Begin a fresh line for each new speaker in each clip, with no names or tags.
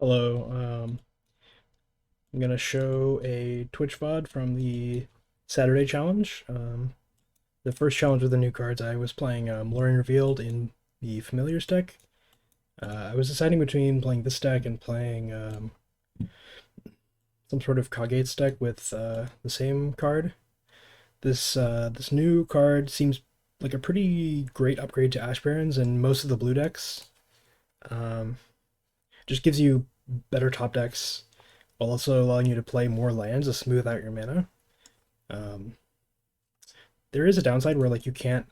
Hello. I'm gonna show a Twitch VOD from the Saturday challenge. The first challenge with the new cards. I was playing Lorien Revealed in the Familiars deck. I was deciding between playing this deck and playing some sort of Kagate's deck with the same card. This new card seems like a pretty great upgrade to Ash Barrens and most of the blue decks. Um, just gives you better top decks while also allowing you to play more lands to smooth out your mana. Um, there is a downside where like you can't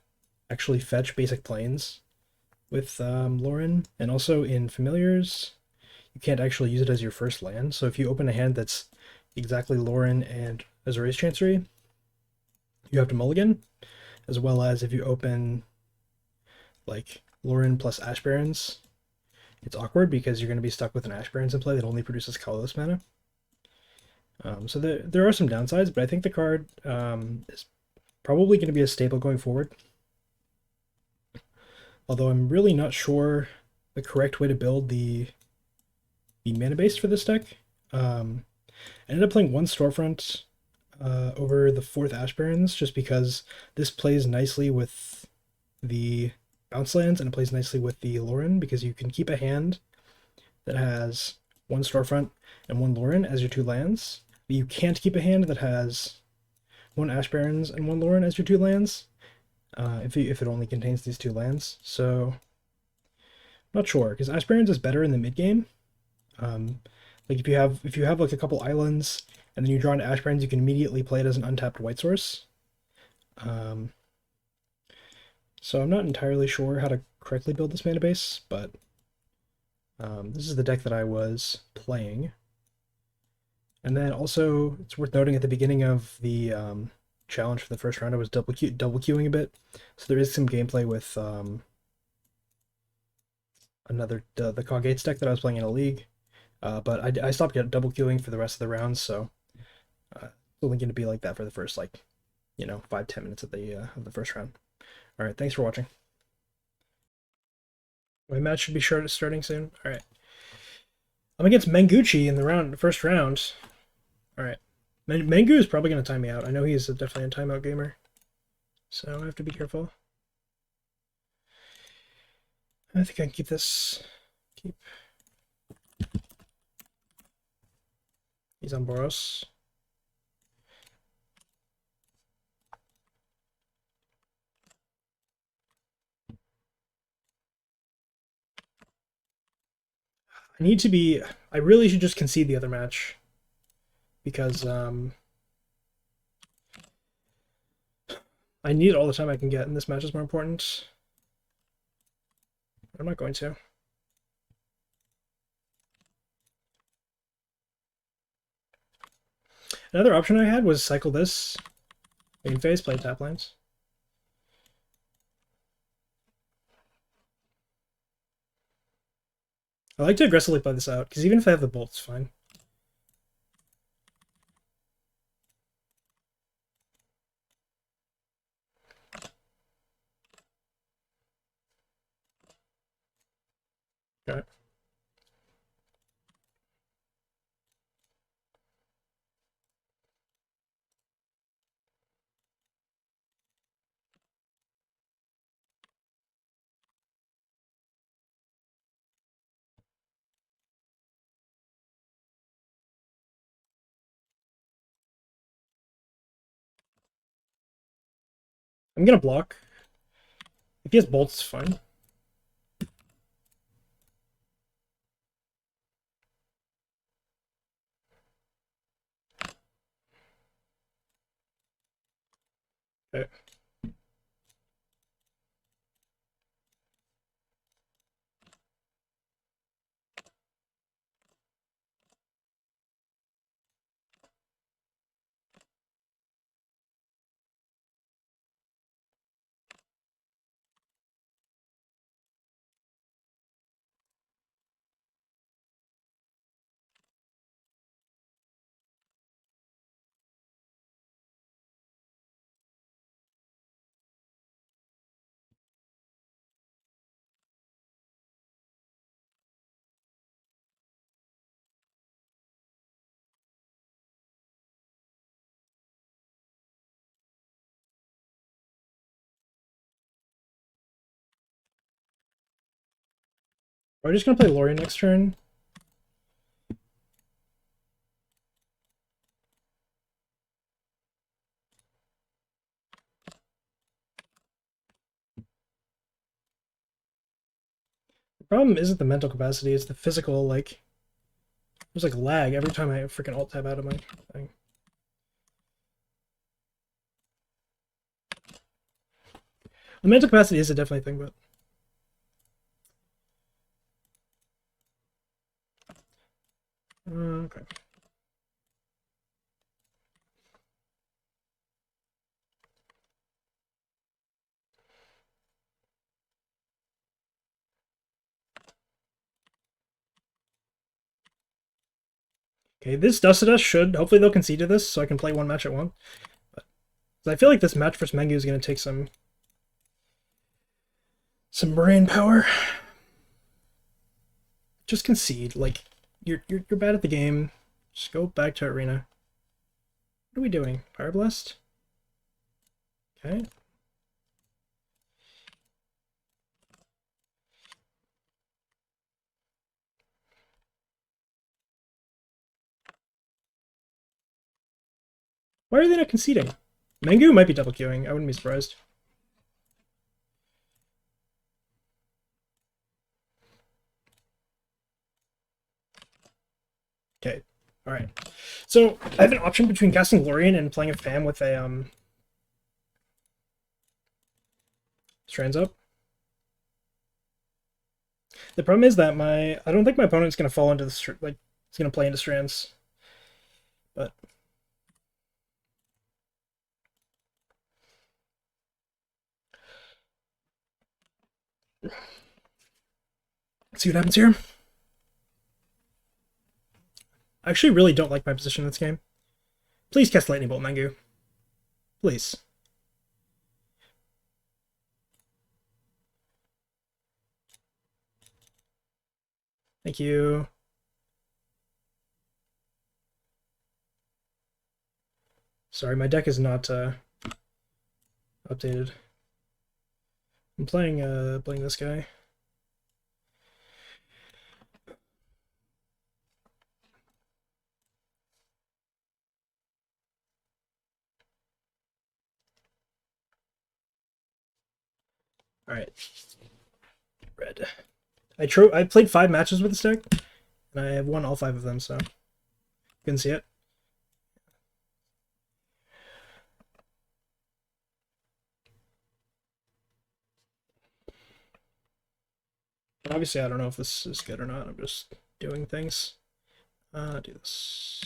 actually fetch basic planes with Lorien, and also in Familiars, you can't actually use it as your first land. So if you open a hand that's exactly Lorien and Azorius Chancery, you have to mulligan, as well as if you open like Lorien plus Ash Barrens, it's awkward because you're going to be stuck with an Ash Barrens in play that only produces colorless mana. So there are some downsides, but I think the card is probably going to be a staple going forward. Although I'm really not sure the correct way to build the mana base for this deck. I ended up playing one Storefront over the fourth Ash Barrens just because this plays nicely with the bounce lands and it plays nicely with the Lorien because you can keep a hand that has one Storefront and one Lorien as your two lands. But you can't keep a hand that has one Ash Barrens and one Lorien as your two lands if it only contains these two lands. So not sure because Ash Barrens is better in the mid game. Like if you have like a couple islands and then you draw into Ash Barrens, you can immediately play it as an untapped white source. Um, so I'm not entirely sure how to correctly build this mana base, but this is the deck that I was playing. And then also, it's worth noting at the beginning of the challenge for the first round, I was double queuing a bit, so there is some gameplay with the Kagate's deck that I was playing in a league. But I stopped double queuing for the rest of the rounds, so it's only going to be like that for the first 5-10 minutes of the first round. All right, thanks for watching. My match should be starting soon. All right, I'm against Menguchi in the first round. All right, Mengu is probably going to time me out. I know he's definitely a timeout gamer, so I have to be careful. I think I can keep this. He's on Boros. I need to be. I really should just concede the other match because I need all the time I can get, and this match is more important. I'm not going to. Another option I had was cycle this, main phase, play tap lands. I like to aggressively play this out, because even if I have the bolt, it's fine. Okay. I'm gonna block. If he has bolts, it's fine. Okay. Are we just gonna play Lorien next turn? The problem isn't the mental capacity, it's the physical, like, there's like lag every time I freaking alt tab out of my thing. The mental capacity is a definitely thing, but okay. Okay, this Dust to Dust should, hopefully they'll concede to this so I can play one match at one. But I feel like this match versus Mengu is going to take some brain power. Just concede. Like, you're bad at the game. Just go back to arena. What are we doing? Fire Blast? Okay. Why are they not conceding? Mengu might be double queuing. I wouldn't be surprised. Okay. Alright. So, I have an option between casting Lorien and playing a Fam with a, Strands up. The problem is that I don't think my opponent's going to fall into the, like, he's going to play into Strands. But let's see what happens here. I actually really don't like my position in this game. Please cast Lightning Bolt, Mengu. Please. Thank you. Sorry, my deck is not updated. I'm playing this guy. All right. Red. I played 5 matches with this deck, and I have won all 5 of them, so you can see it. And obviously, I don't know if this is good or not. I'm just doing things. Do this.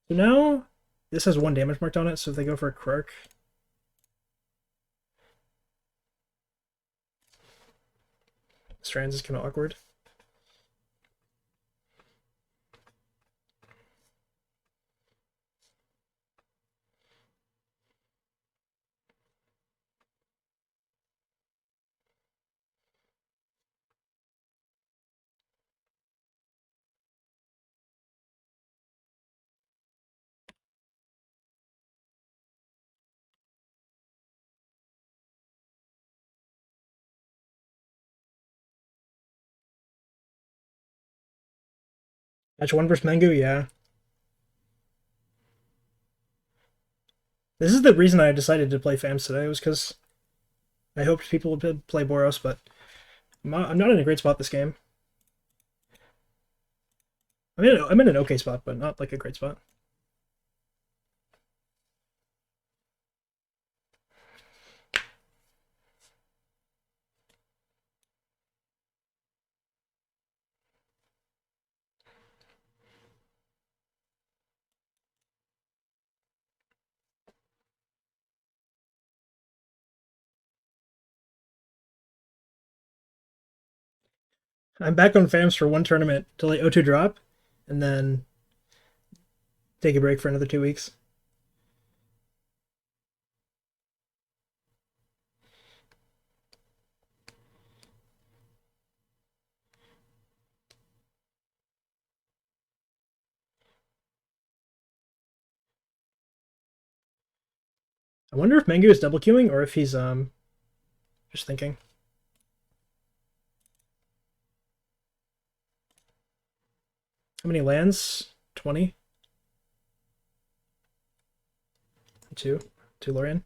So now, this has 1 damage marked on it, so if they go for a Quirk, Strands is kind of awkward. Match 1 versus Mengu, yeah. This is the reason I decided to play Fams today, was because I hoped people would play Boros, but I'm not in a great spot this game. I'm in an okay spot, but not like a great spot. I'm back on Fams for 1 tournament till I O2 drop, and then take a break for another 2 weeks. I wonder if Mengu is double queuing or if he's just thinking. How many lands? 20? 2. 2 Lorien.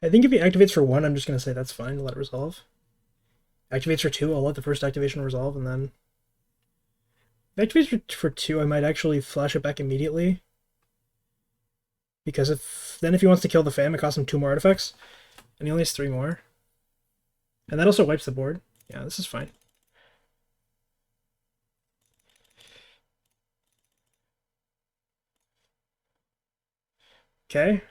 I think if he activates for 1, I'm just going to say that's fine, let it resolve. Activates for 2, I'll let the first activation resolve, and then... If it activates for 2, I might actually flash it back immediately. Because if he wants to kill the Fam, it costs him 2 more artifacts. And he only has 3 more. And that also wipes the board. Yeah, this is fine. Okay.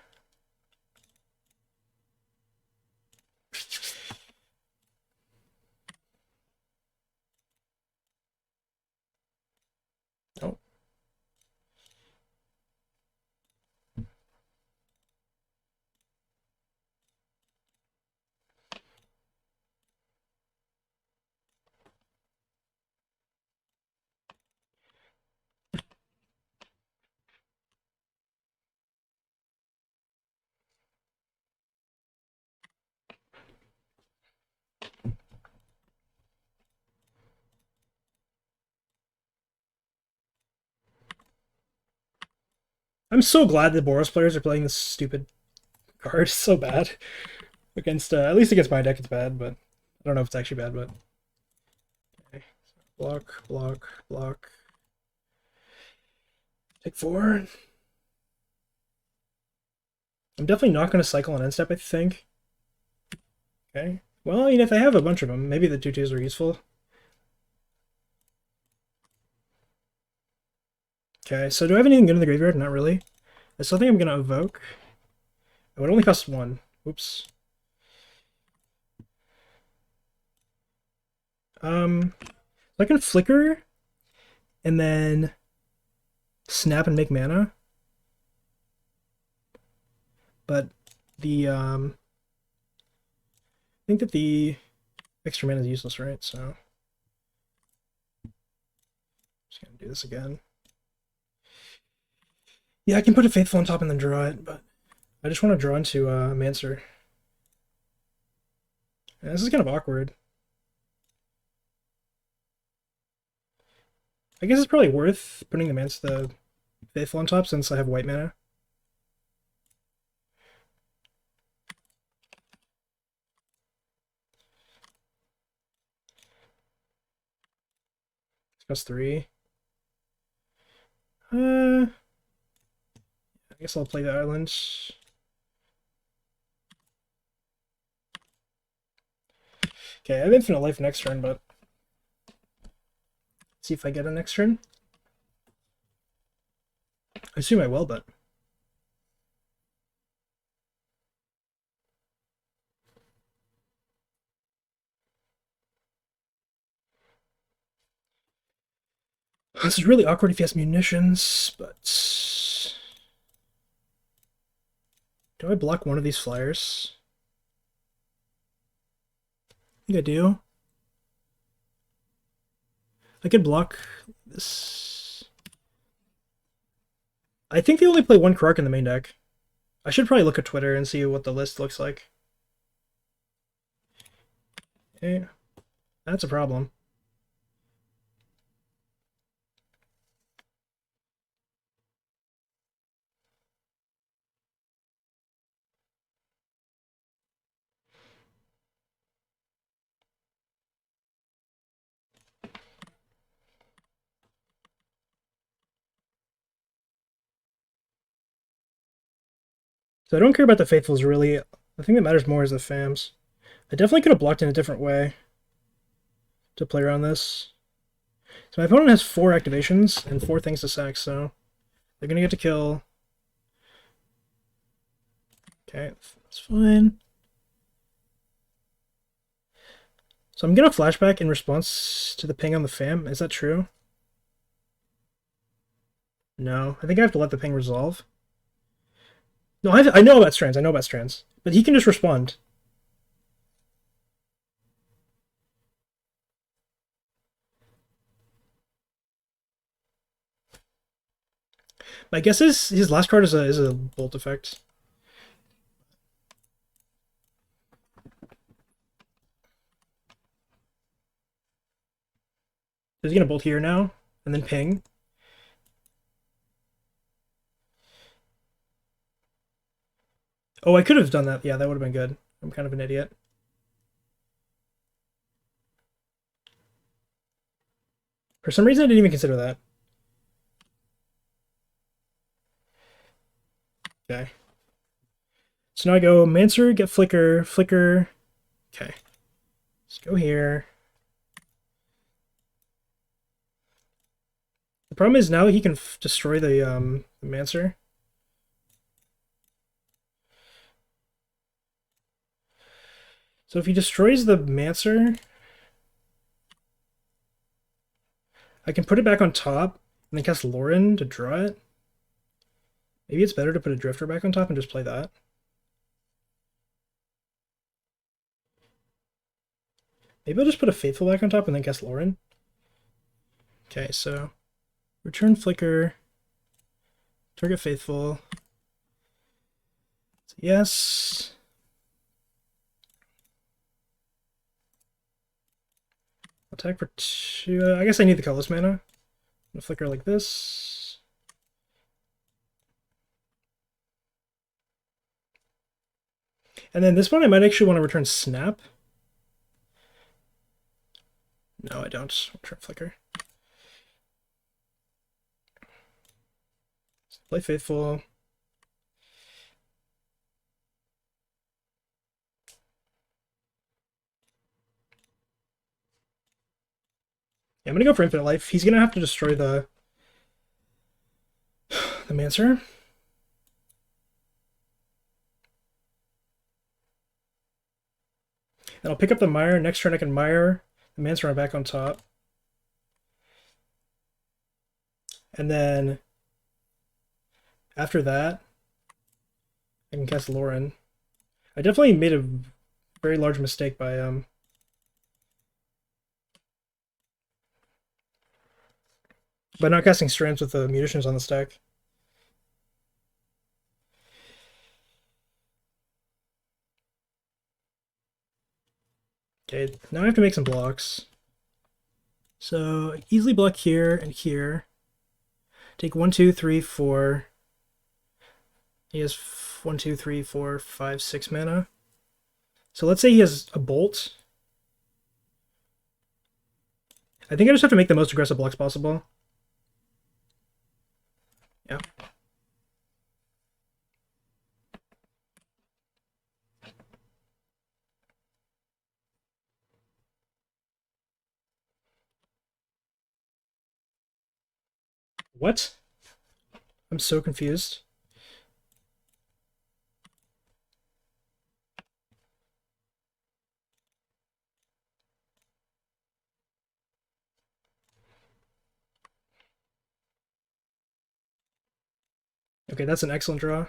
Oh. I'm so glad the Boros players are playing this stupid card. It's so bad. Against, at least against my deck it's bad, but I don't know if it's actually bad, but... Okay. Block, block, block. Take 4. I'm definitely not going to cycle an end step, I think. Okay. Well, I mean, if I have a bunch of them, maybe the 2/2s are useful. Okay, so do I have anything good in the graveyard? Not really. I still think I'm going to evoke. It would only cost 1. Oops. I can flicker and then snap and make mana. But the I think that the extra mana is useless, right? So just gonna do this again. Yeah, I can put a Faithful on top and then draw it, but I just want to draw into Mancer. Yeah, this is kind of awkward. I guess it's probably worth putting the Faithful on top since I have white mana. It's cost 3. I guess I'll play the island. Okay, I have infinite life next turn, but see if I get a next turn. I assume I will, but this is really awkward if he has munitions, but do I block one of these flyers? I think I do. I could block this. I think they only play 1 Kark in the main deck. I should probably look at Twitter and see what the list looks like. Okay, that's a problem. So I don't care about the Faithfuls, really. The thing that matters more is the Fams. I definitely could have blocked in a different way to play around this. So my opponent has 4 activations and 4 things to sack, so they're going to get to kill. Okay, that's fine. So I'm going to flashback in response to the ping on the Fam. Is that true? No, I think I have to let the ping resolve. No, I know about strands. I know about strands. But he can just respond. My guess is his last card is a bolt effect. So he's gonna bolt here now, and then ping. Oh, I could have done that. Yeah, that would have been good. I'm kind of an idiot. For some reason, I didn't even consider that. Okay. So now I go Mancer, get Flicker, Flicker. Okay. Let's go here. The problem is now he can destroy the Mancer. So if he destroys the Mancer, I can put it back on top and then cast Lauren to draw it. Maybe it's better to put a Drifter back on top and just play that. Maybe I'll just put a Faithful back on top and then cast Lauren. Okay, so return Flicker, target Faithful. Yes. Attack for 2. I guess I need the colorless mana. I'm gonna Flicker like this. And then this one I might actually want to return Snap. No, I don't. Return Flicker. Play Faithful. Yeah, I'm gonna go for Infinite Life. He's gonna have to destroy the Mancer. And I'll pick up the Mire. Next turn I can Mire the Mancer back on top. And then after that, I can cast Lauren. I definitely made a very large mistake by not casting Strands with the Munitions on the stack. Okay, now I have to make some blocks. So easily block here and here. Take 1, 2, 3, 4. He has 1, 2, 3, 4, 5, 6 mana. So let's say he has a Bolt. I think I just have to make the most aggressive blocks possible. Yeah. What? I'm so confused. Okay, that's an excellent draw.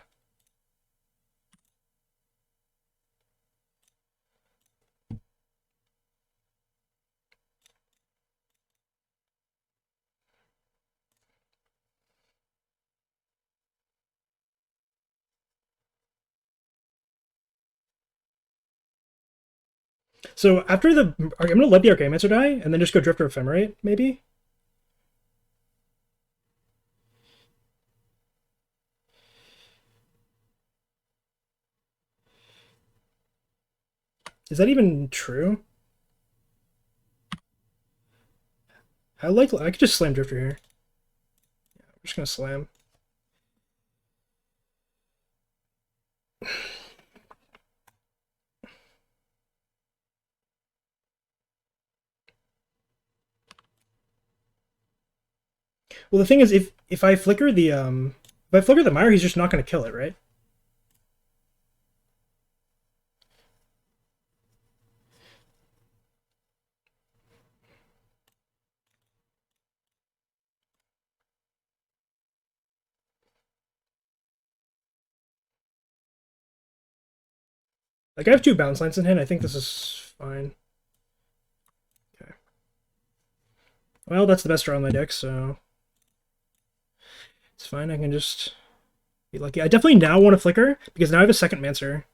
So after the... I'm going to let the Archaeomancer die, and then just go Drifter Ephemerate, maybe? Is that even true? How likely... I could just slam Drifter here. Yeah, I'm just going to slam. Well, the thing is, if I flicker the Mire, he's just not going to kill it, right? Like, I have 2 bounce lines in hand. I think this is fine. Okay. Well, that's the best draw on my deck, so it's fine. I can just be lucky. I definitely now want to flicker, because now I have a second Mancer.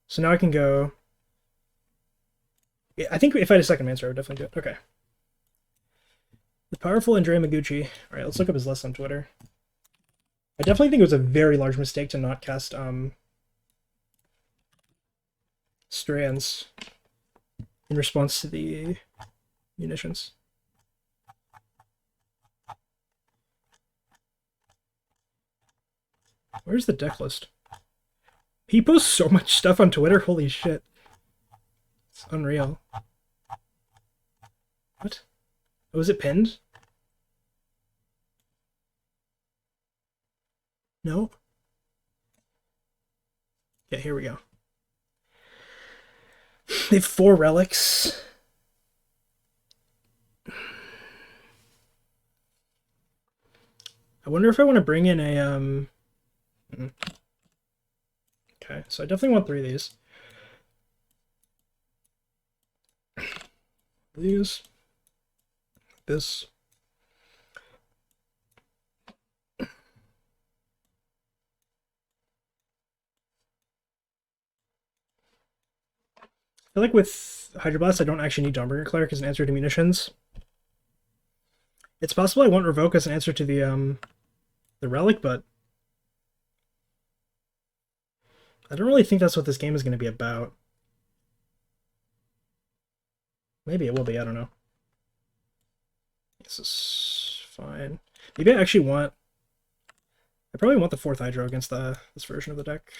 So now I can go... Yeah, I think if I had a second Mancer, I would definitely do it. Okay. The powerful Andrea Maguchi. Alright, let's look up his list on Twitter. I definitely think it was a very large mistake to not cast Strands in response to the munitions. Where's the deck list? He posts so much stuff on Twitter, holy shit. It's unreal. What? Oh, is it pinned? No? Yeah, here we go. They have 4 relics. I wonder if I want to bring in a Okay, so I definitely want 3 of these. These. This. I feel like with Hydroblast, I don't actually need Dawnbringer Cleric as an answer to munitions. It's possible I want Revoke as an answer to the Relic, but I don't really think that's what this game is going to be about. Maybe it will be, I don't know. This is fine. Maybe I actually want... I probably want the 4th Hydro against this version of the deck.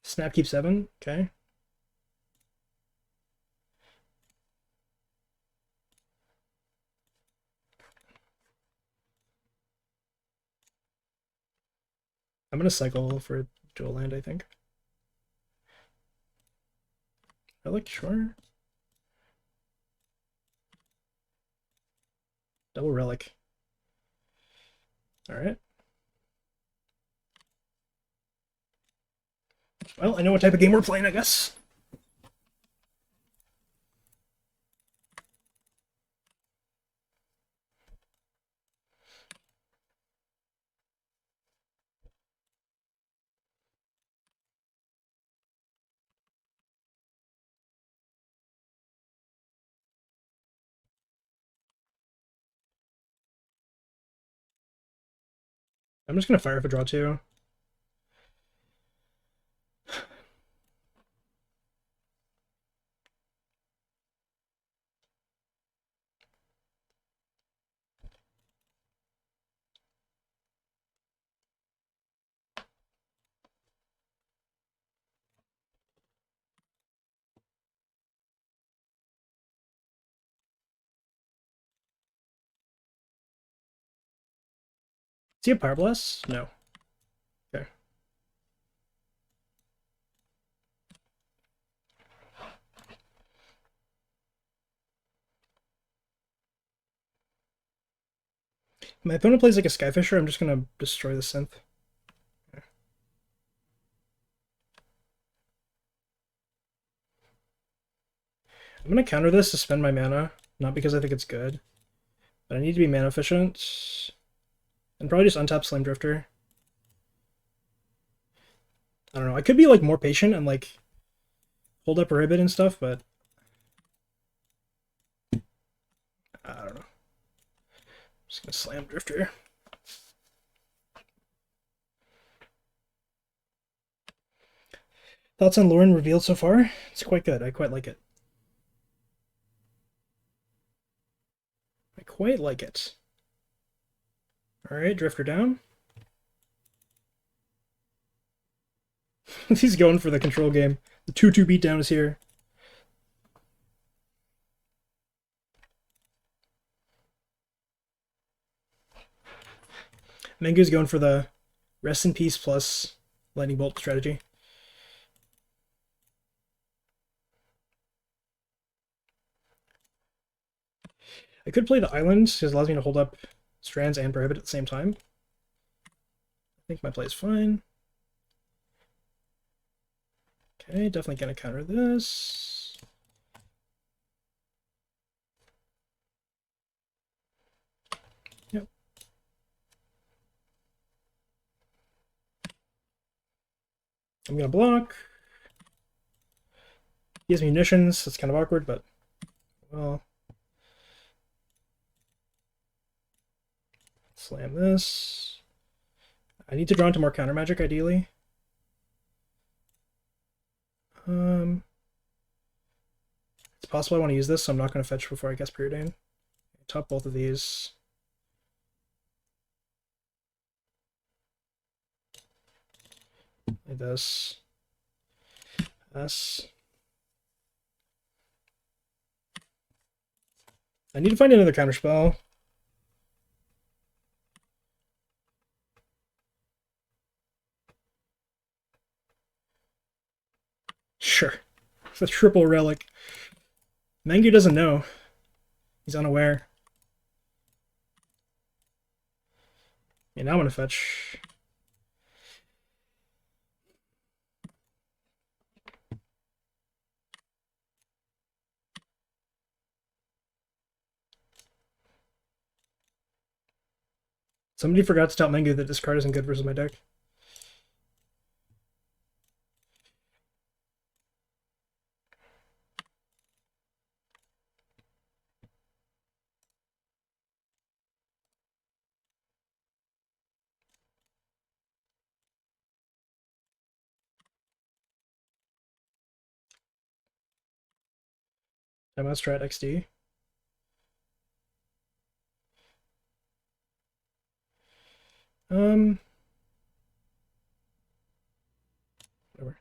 Snap keep 7, okay. I'm gonna cycle for dual land, I think. Relic, sure. Double Relic. Alright. Well, I know what type of game we're playing, I guess. I'm just gonna fire if I draw 2. Is he a Power Blast? No. Okay. My opponent plays like a Skyfisher, I'm just gonna destroy the Synth. Okay. I'm gonna counter this to spend my mana, not because I think it's good, but I need to be mana efficient. And probably just untap Slime Drifter. I don't know, I could be like more patient and like hold up Ribbit and stuff, but I don't know. I'm just gonna Slam Drifter. Thoughts on Lauren revealed so far? It's quite good. I quite like it. I quite like it. Alright, Drifter down. He's going for the control game. The 2-2 beatdown is here. Mengu's going for the Rest in Peace plus Lightning Bolt strategy. I could play the island, because it allows me to hold up strands and prohibit at the same time. I think my play is fine. Okay, definitely gonna counter this. Yep. I'm gonna block. He has munitions, that's kind of awkward, but well. Slam this. I need to draw into more counter magic, ideally. It's possible I want to use this, so I'm not going to fetch before I guess Preordain. Top both of these. Like this. This. I need to find another counterspell. Sure. It's a triple relic. Mengu doesn't know. He's unaware. Yeah, now I'm gonna fetch. Somebody forgot to tell Mengu that this card isn't good versus my deck. I must try at XD. Whatever.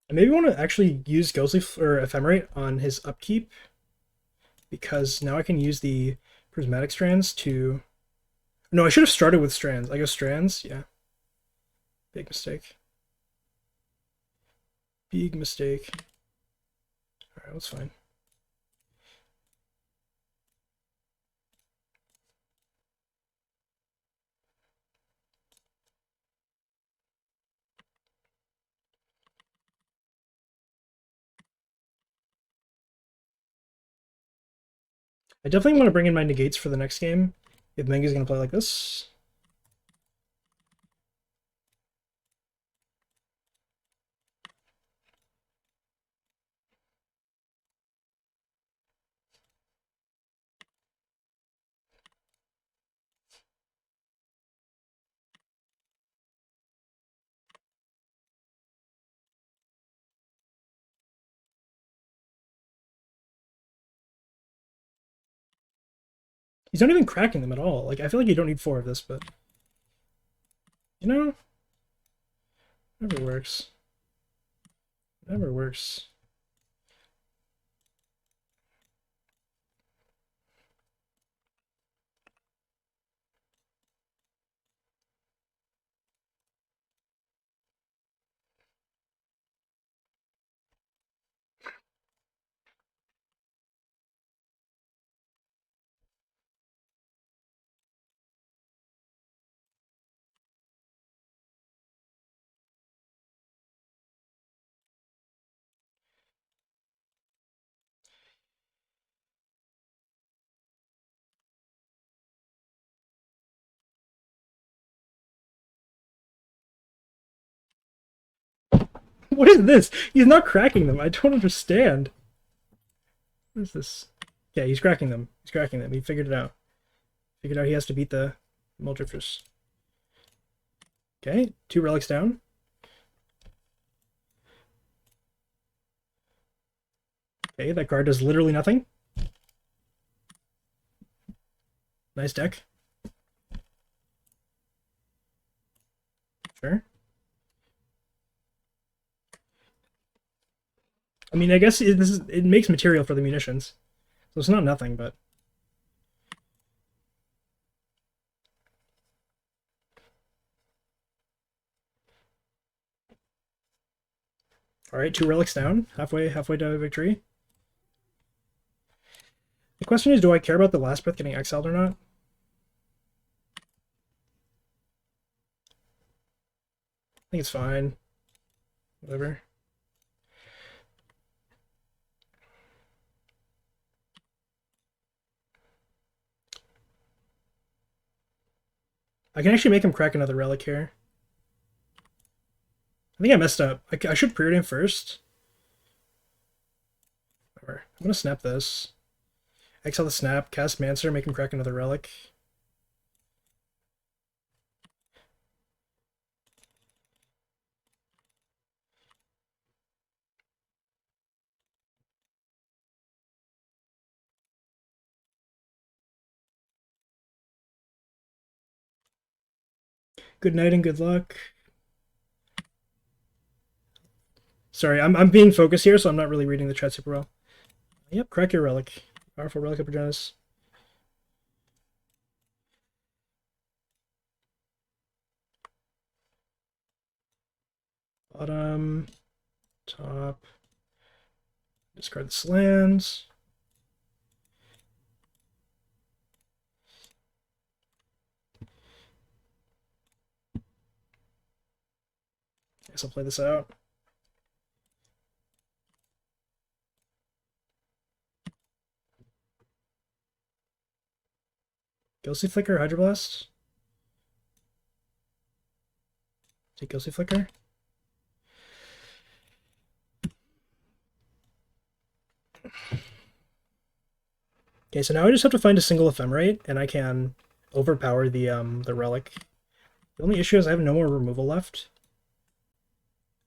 I maybe want to actually use Ghostly or Ephemerate on his upkeep, because now I can use the Prismatic Strands to... No, I should have started with Strands. I go Strands, yeah. Big mistake. Big mistake. Alright, that's fine. I definitely want to bring in my negates for the next game, if Mengu's going to play like this. He's not even cracking them at all. Like, I feel like you don't need 4 of this, but... You know? Never works. Never works. What is this? He's not cracking them. I don't understand. What is this? Yeah, he's cracking them. He's cracking them. He figured it out. Figured out he has to beat the Muldrifters. Okay, 2 relics down. Okay, that card does literally nothing. Nice deck. Sure. I mean, I guess it makes material for the munitions. So it's not nothing, but... All right, 2 relics down, halfway to victory. The question is, do I care about the last breath getting exiled or not? I think it's fine. Whatever. I can actually make him crack another relic here. I think I messed up. I should pre-root him first. Whatever. I'm gonna snap this. Exile the snap, cast Mancer, make him crack another relic. Good night and good luck. Sorry, I'm being focused here, so I'm not really reading the chat super well. Yep, crack your relic. Powerful relic of Progenitus. Bottom, top. Discard this lands. Guess I'll play this out. Ghostly Flicker, Hydroblast. Take Ghostly Flicker. Okay, so now I just have to find a single Ephemerate, and I can overpower the relic. The only issue is I have no more removal left.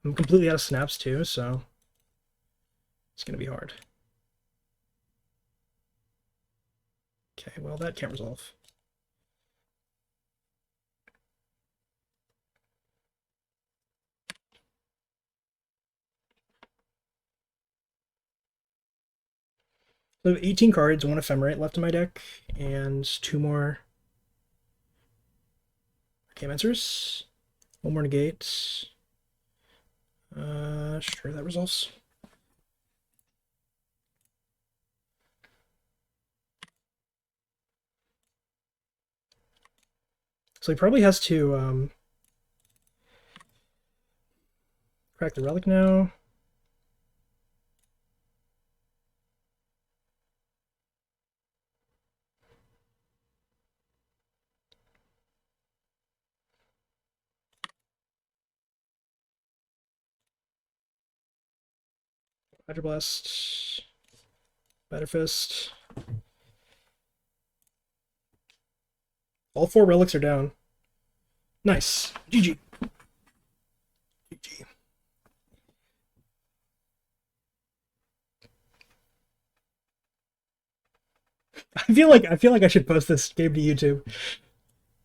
I'm completely out of snaps too, so it's gonna be hard. Okay, well that can't resolve. So I have 18 cards, 1 Ephemerate left in my deck, and 2 more Arcane-Answers. 1 more Negate. Sure, that resolves. So he probably has to crack the relic now. Hydroblast. Batterfist. All 4 relics are down. Nice. GG. GG. I feel like I should post this game to YouTube.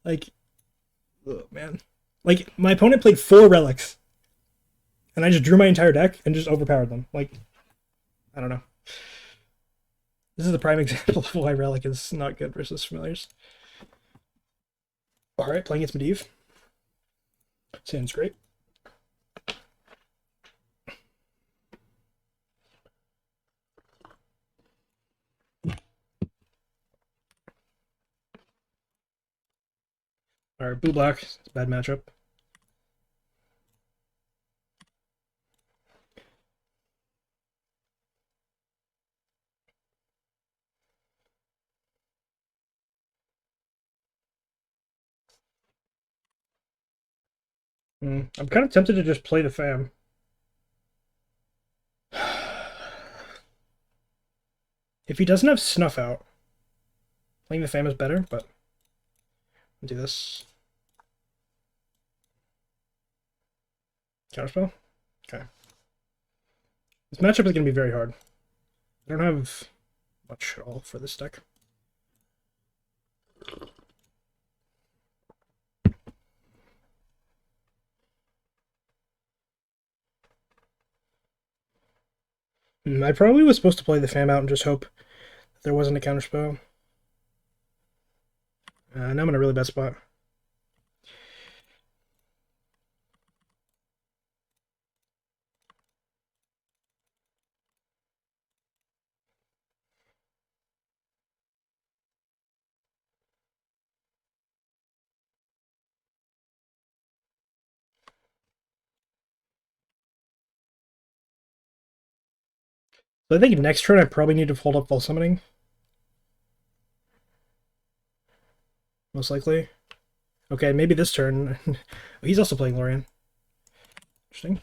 Like, oh man. Like, my opponent played 4 relics. And I just drew my entire deck and just overpowered them. Like, I don't know. This is the prime example of why relic is not good versus familiars. Alright, playing against Medivh. Sounds great. Alright, blue black. It's a bad matchup. I'm kind of tempted to just play the fam. If he doesn't have Snuff out, playing the fam is better, but I'll do this. Counterspell? Okay. This matchup is going to be very hard. I don't have much at all for this deck. I probably was supposed to play the fam out and just hope that there wasn't a counterspell. Now I'm in a really bad spot. So I think next turn I probably need to hold up full summoning. Most likely. Okay, maybe this turn. He's also playing Lorian. Interesting.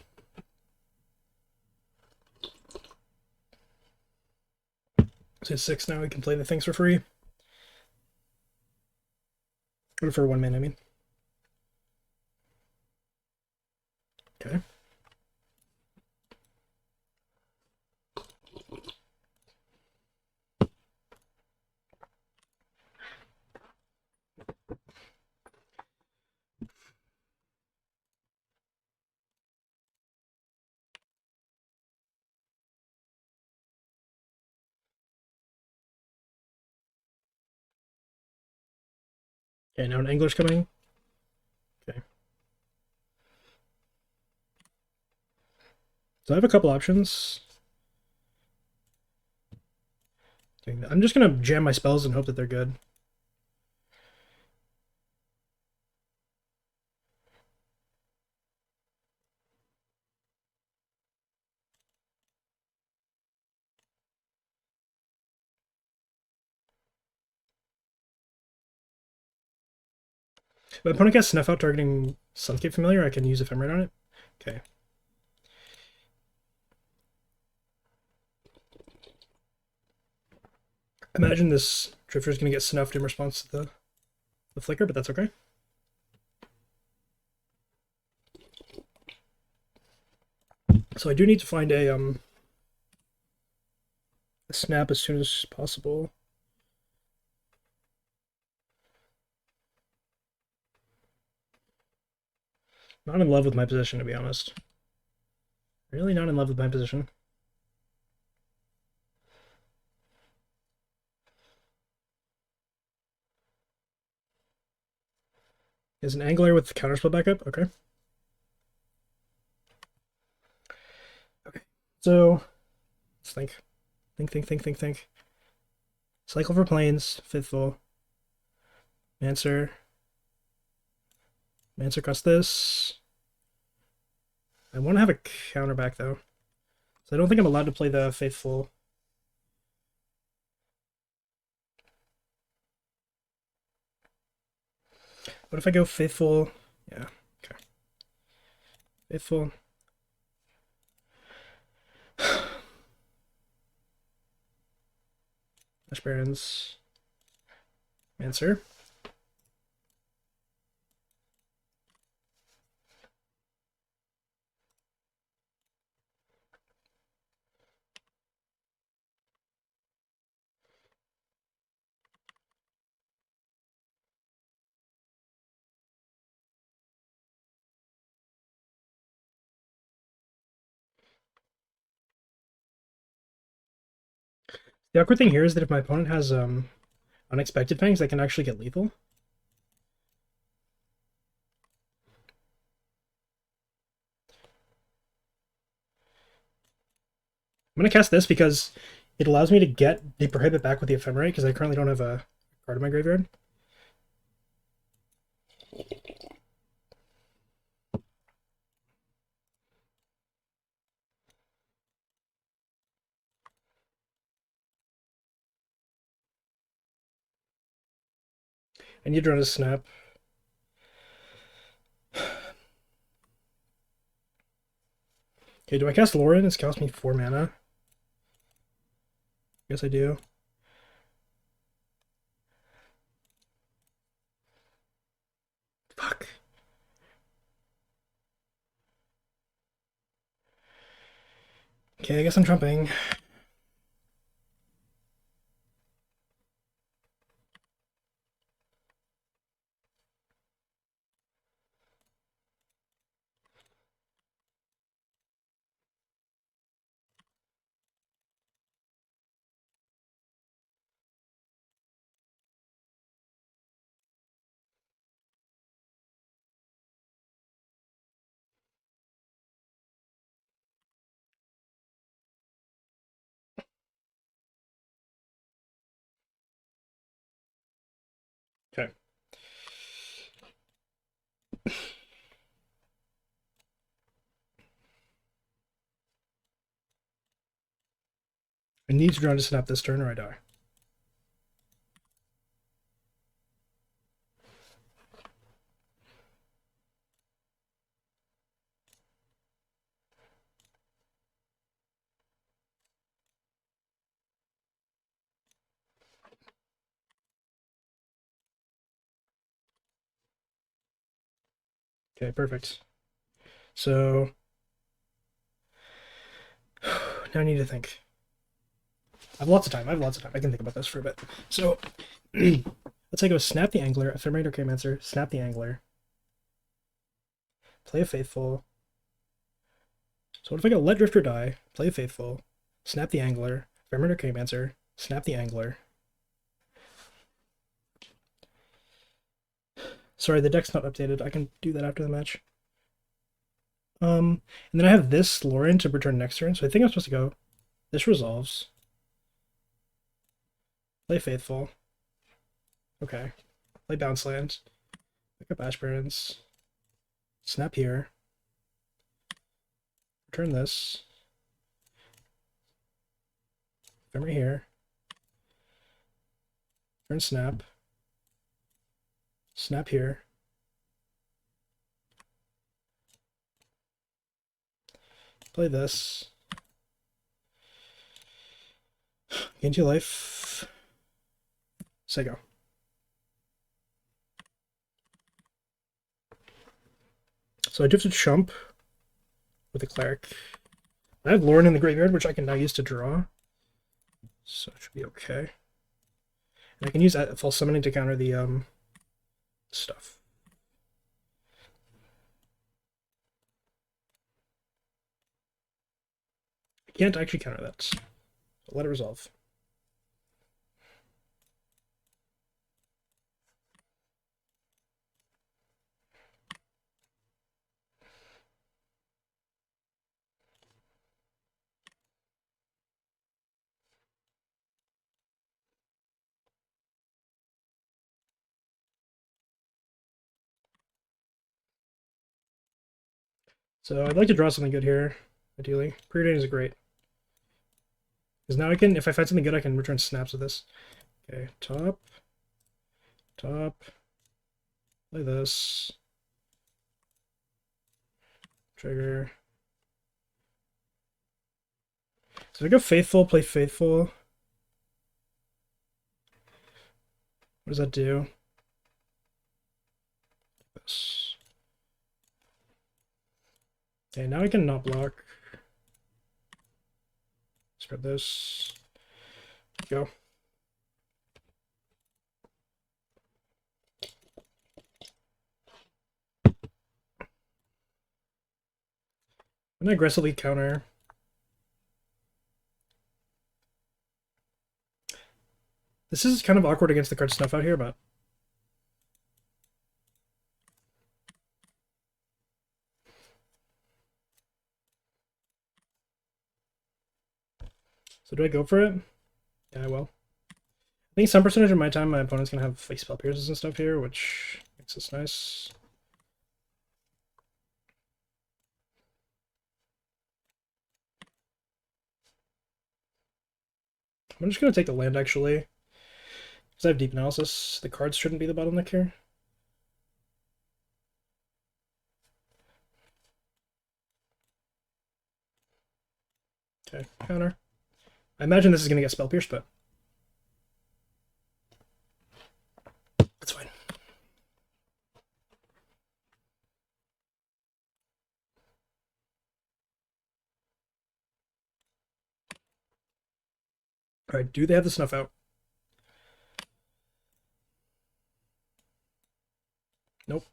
So he's 6 now, he can play the things for free. Or for 1 min, I mean. Okay. Okay, now an Angler's coming. Okay. So I have a couple options. I'm just gonna jam my spells and hope that they're good. If my opponent gets Snuff out targeting Suncape Familiar, I can use Ephemerate on it. Okay. Imagine this Drifter is going to get snuffed in response to the Flicker, but that's okay. So I do need to find a snap as soon as possible. Not in love with my position, to be honest. Really not in love with my position. Is an Angler with counterspell backup? Okay. Okay. So let's think. Think. Cycle for planes, Fifthful. Mancer. Mancer costs this. I want to have a counter back though. So I don't think I'm allowed to play the Faithful. What if I go Faithful? Yeah, okay. Faithful. Ash Barons. Answer. The awkward thing here is that if my opponent has unexpected fangs, I can actually get lethal. I'm gonna cast this because it allows me to get the Prohibit back with the Ephemerate because I currently don't have a card in my graveyard. I need to run a snap. Okay, do I cast Lauren? It's cost me 4 mana. Guess I do. Fuck. Okay, I guess I'm trumping. Okay. I need to draw to snap this turn or I die. Okay, perfect. So now I need to think. I have lots of time. I can think about this for a bit. So let's say go snap the angler, ephemerate or Craymancer, snap the angler, play a faithful. So what if I go let Drifter die, play a faithful, snap the angler, ephemerate or Craymancer, snap the angler. Sorry, the deck's not updated. I can do that after the match. And then I have this Lauren to return next turn, so I think I'm supposed to go. This resolves. Play Faithful. Okay. Play Bounce Land. Pick up Ash Barrens. Snap here. Return this. Memory here. Turn Snap. Snap here. Play this. Gain 2 life. Say go. So I drifted Chump with a Cleric. I have Lauren in the graveyard, which I can now use to draw. So it should be okay. And I can use that false summoning to counter the stuff. I can't actually counter that. So let it resolve. So I'd like to draw something good here, ideally. Preordain is great. Because now I can, if I find something good, I can return snaps with this. Okay, top. Play this. Trigger. So if I go Faithful, play Faithful. What does that do? This. Okay, now I can not block. Spread this. Go. I'm gonna aggressively counter. This is kind of awkward against the card Snuff out here, but so do I go for it? Yeah, I will. I think some percentage of my time my opponent's gonna have like spell pierces and stuff here, which makes this nice. I'm just gonna take the land actually. Because I have deep analysis. The cards shouldn't be the bottleneck here. Okay, counter. I imagine this is gonna get spell pierced, but that's fine. Alright, do they have the Snuff out? Nope.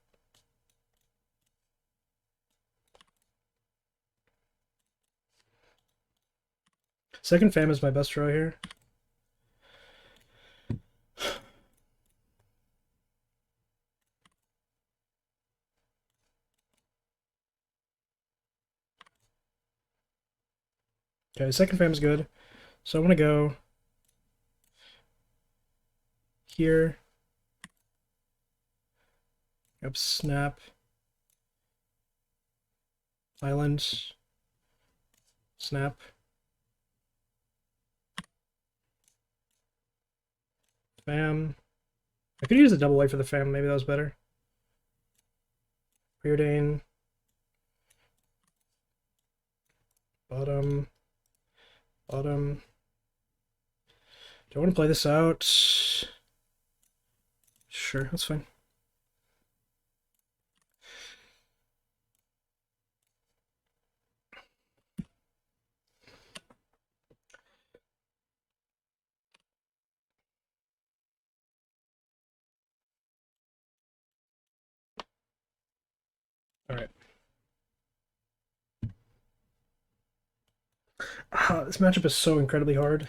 Second Fam is my best draw here. Okay, second Fam is good. So I want to go here. Up Snap. Island. Snap. Fam. I could use a double white for the fam, maybe that was better. Preordain. Bottom. Bottom. Do I want to play this out? Sure, that's fine. All right. This matchup is so incredibly hard.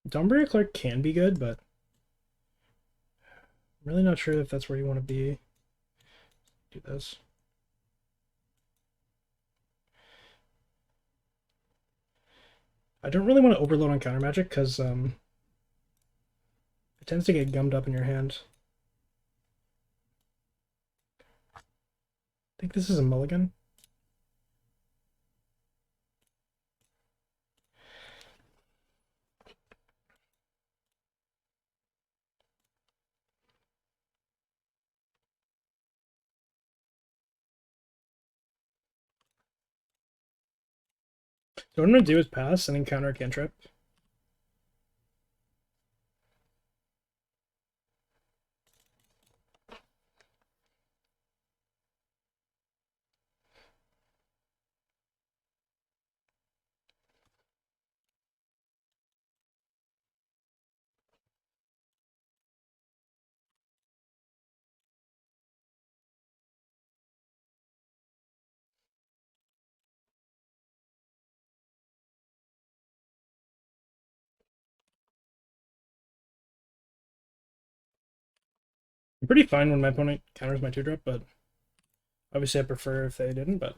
Dumbria Clark can be good, but I'm really not sure if that's where you want to be. Do this. I don't really want to overload on counter magic because it tends to get gummed up in your hand. I think this is a mulligan. So what I'm going to do is pass and then counter a cantrip. I'm pretty fine when my opponent counters my 2-drop, but obviously I prefer if they didn't, but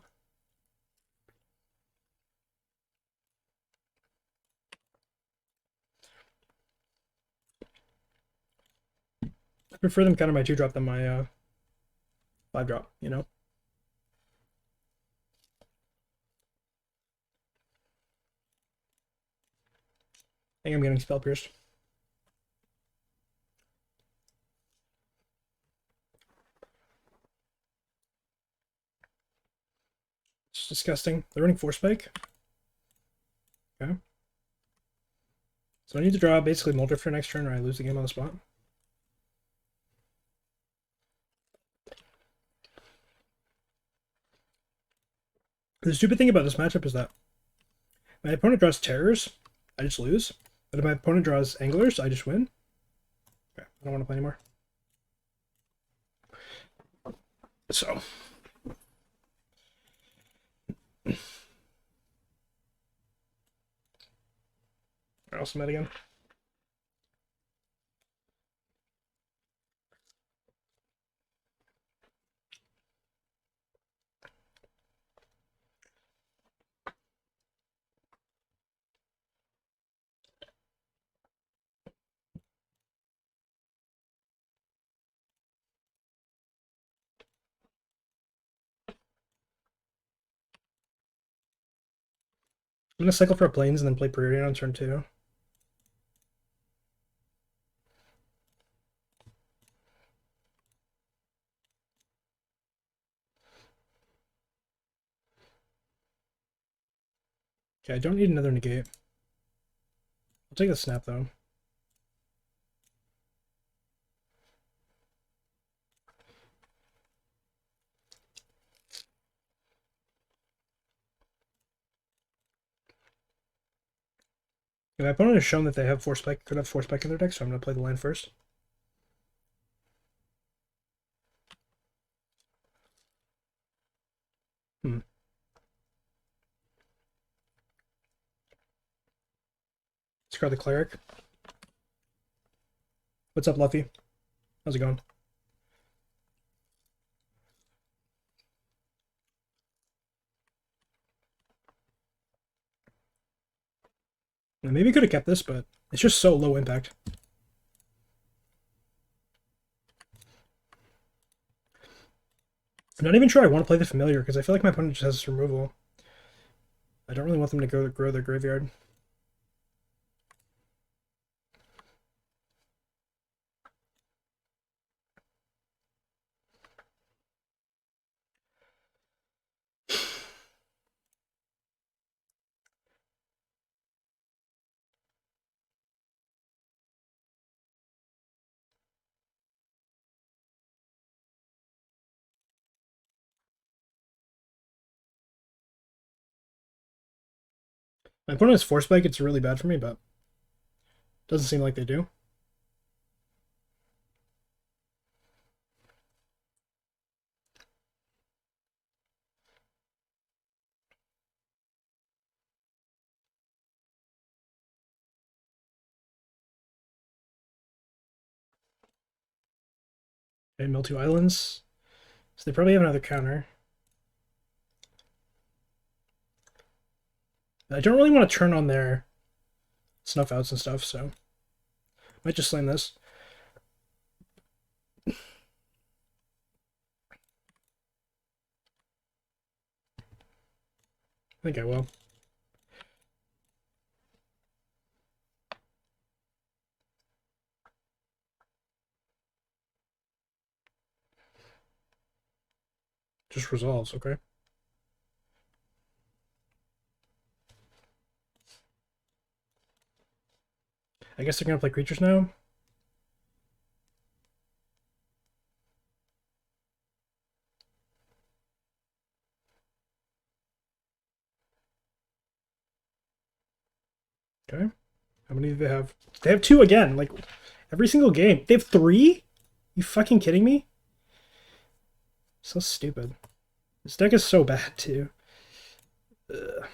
I prefer them counter my 2-drop than my 5-drop, you know? I think I'm getting spell pierced. It's disgusting. They're running Force Spike. Okay. So I need to draw basically Muldrifter next turn or I lose the game on the spot. The stupid thing about this matchup is that my opponent draws Terrors, I just lose. But if my opponent draws Anglers, I just win. Okay, I don't want to play anymore. So. I also met again. I'm gonna cycle for planes and then play Preordain on turn 2. Okay, I don't need another negate. I'll take the snap though. My opponent has shown that they have Force Spike, could have Force Spike in their deck, so I'm gonna play the land first. Discard the Cleric. What's up, Luffy? How's it going? Maybe I could have kept this, but it's just so low impact. I'm not even sure I want to play the familiar because I feel like my opponent just has this removal. I don't really want them to grow their graveyard. My opponent has Force Spike. It's really bad for me, but doesn't seem like they do. Okay, mill 2 islands. So they probably have another counter. I don't really want to turn on their snuff outs and stuff, so might just slam this. I think I will. Just resolves, okay. I guess they're gonna play creatures now. Okay. How many do they have? They have 2 again, like every single game. They have 3? You fucking kidding me? So stupid. This deck is so bad too. Ugh.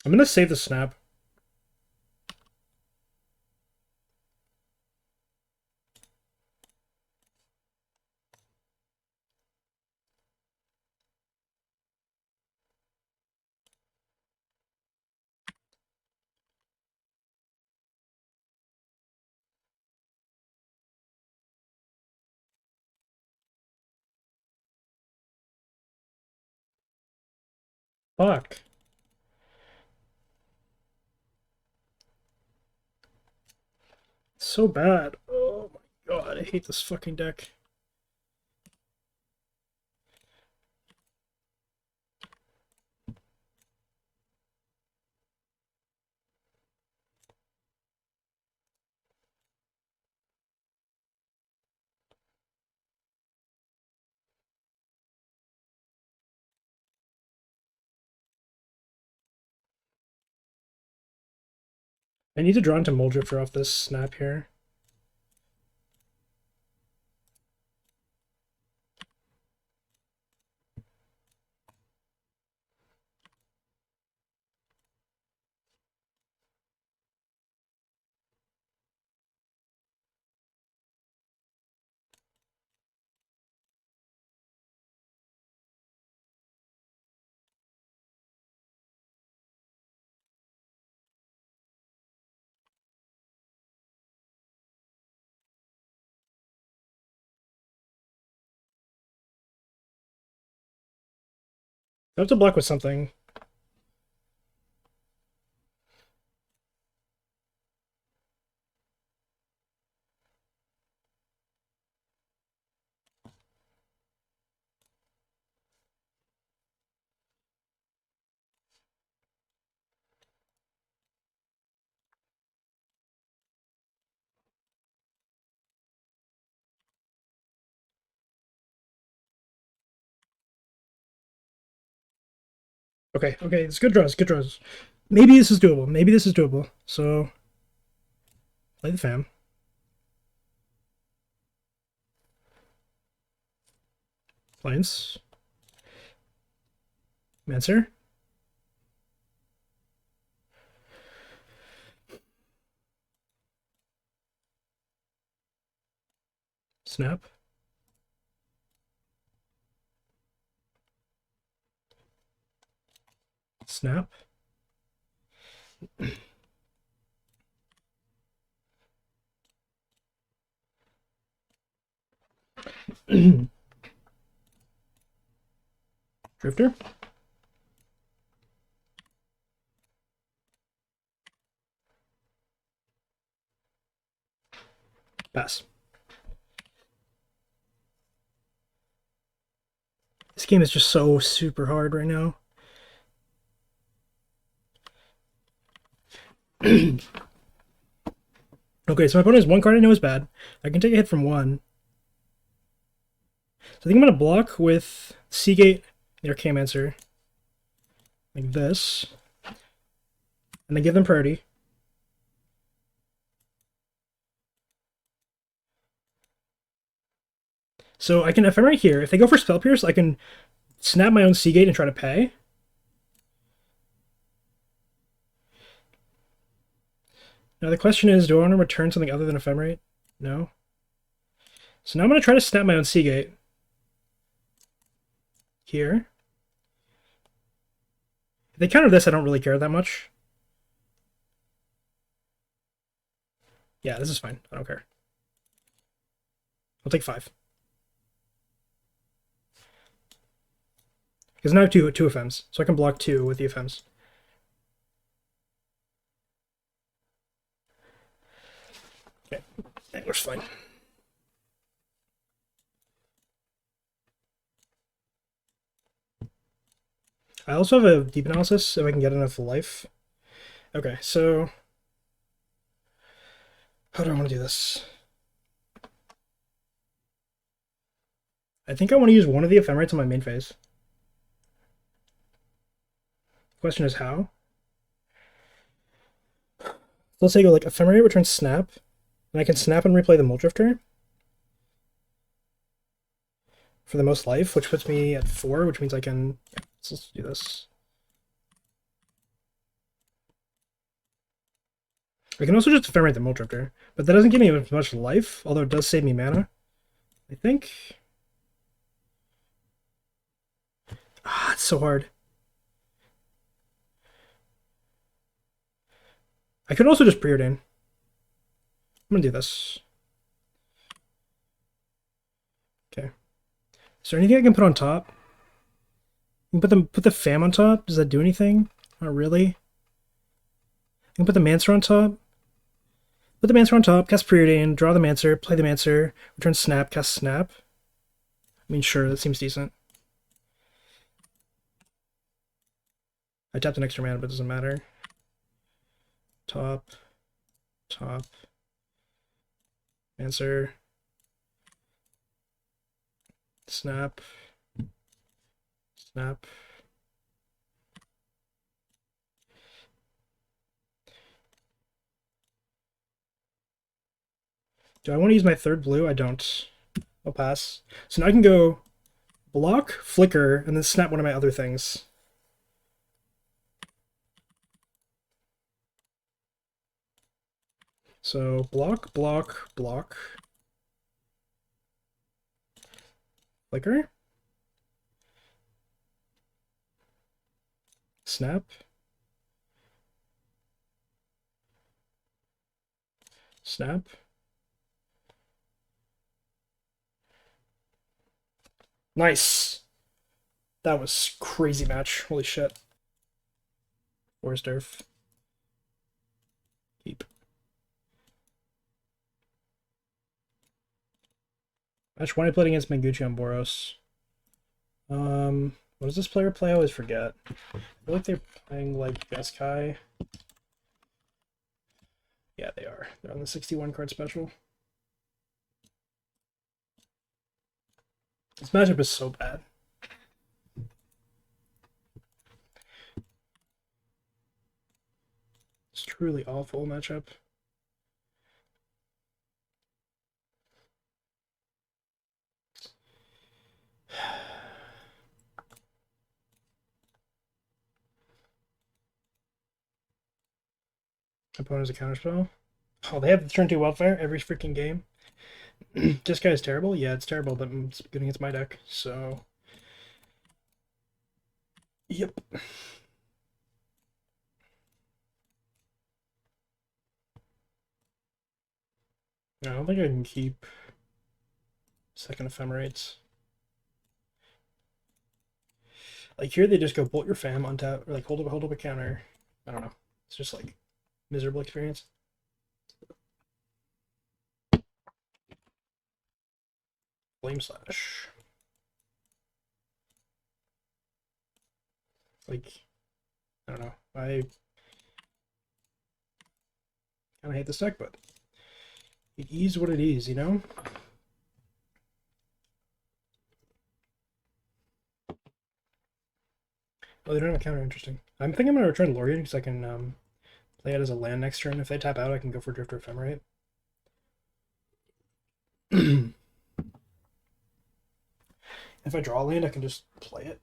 I'm gonna save the snap. Fuck. It's so bad. Oh my god, I hate this fucking deck. I need to draw into Muldrifter off this snap here. I have to block with something. Okay, okay, it's good draws, good draws. Maybe this is doable. Maybe this is doable. So, play the fam. Plains. Mancer. Snap. Snap. Drifter. Pass. This game is just so super hard right now. Okay, so my opponent has one card I know is bad. I can take a hit from one. So I think I'm going to block with Seagate and Archaeomancer. Like this. And then give them priority. So I can, if I'm right here, if they go for Spell Pierce, I can snap my own Seagate and try to pay. Now the question is, do I want to return something other than Ephemerate? No. So now I'm going to try to snap my own Seagate. Here. If they counter this, I don't really care that much. Yeah, this is fine. I don't care. I'll take 5. Because now I have two Ephems, so I can block 2 with the Ephems. Okay, that works fine. I also have a deep analysis if I can get enough life. Okay, so how do I want to do this? I think I want to use one of the Ephemerites on my main phase. The question is how. So let's say go like Ephemerate returns snap, and I can snap and replay the Muldrifter for the most life, which puts me at 4, which means I can. Yeah, let's do this. I can also just Ephemerate the Muldrifter, but that doesn't give me as much life, although it does save me mana, I think. Ah, it's so hard. I could also just preordain. I'm gonna do this. Okay. Is there anything I can put on top? You can put the Fam on top. Does that do anything? Not really. I can put the Mancer on top. Put the Mancer on top, cast Preordain, draw the Mancer, play the Mancer, return Snap, cast Snap. I mean, sure, that seems decent. I tapped an extra mana, but it doesn't matter. Top. Mancer. Snap. Snap. Do I want to use my third blue? I don't. I'll pass. So now I can go block, flicker, and then snap one of my other things. So block, flicker, snap, snap. Nice. That was crazy match. Holy shit. Where's Durf? Keep. Match 1 I played against Menguchi on Boros. What does this player play? I always forget. I feel like they're playing like Jeskai. Yeah, they are. They're on the 61 card special. This matchup is so bad. It's truly awful matchup. Opponent's a counterspell. Oh, they have the turn 2 wildfire every freaking game. Jeskai is terrible? Yeah, it's terrible, but it's good against my deck, so... Yep. I don't think I can keep second Ephemerates. Like here they just go bolt your fam, untap, or like hold up a counter. I don't know. It's just like miserable experience. Flame Slash. Like, I don't know. I kind of hate this deck, but it is what it is, you know? Oh, they don't have a counter. Interesting. I'm thinking I'm going to return Lorien because I can play it as a land next turn. If they tap out, I can go for Drifter Ephemerate. If I draw a land, I can just play it.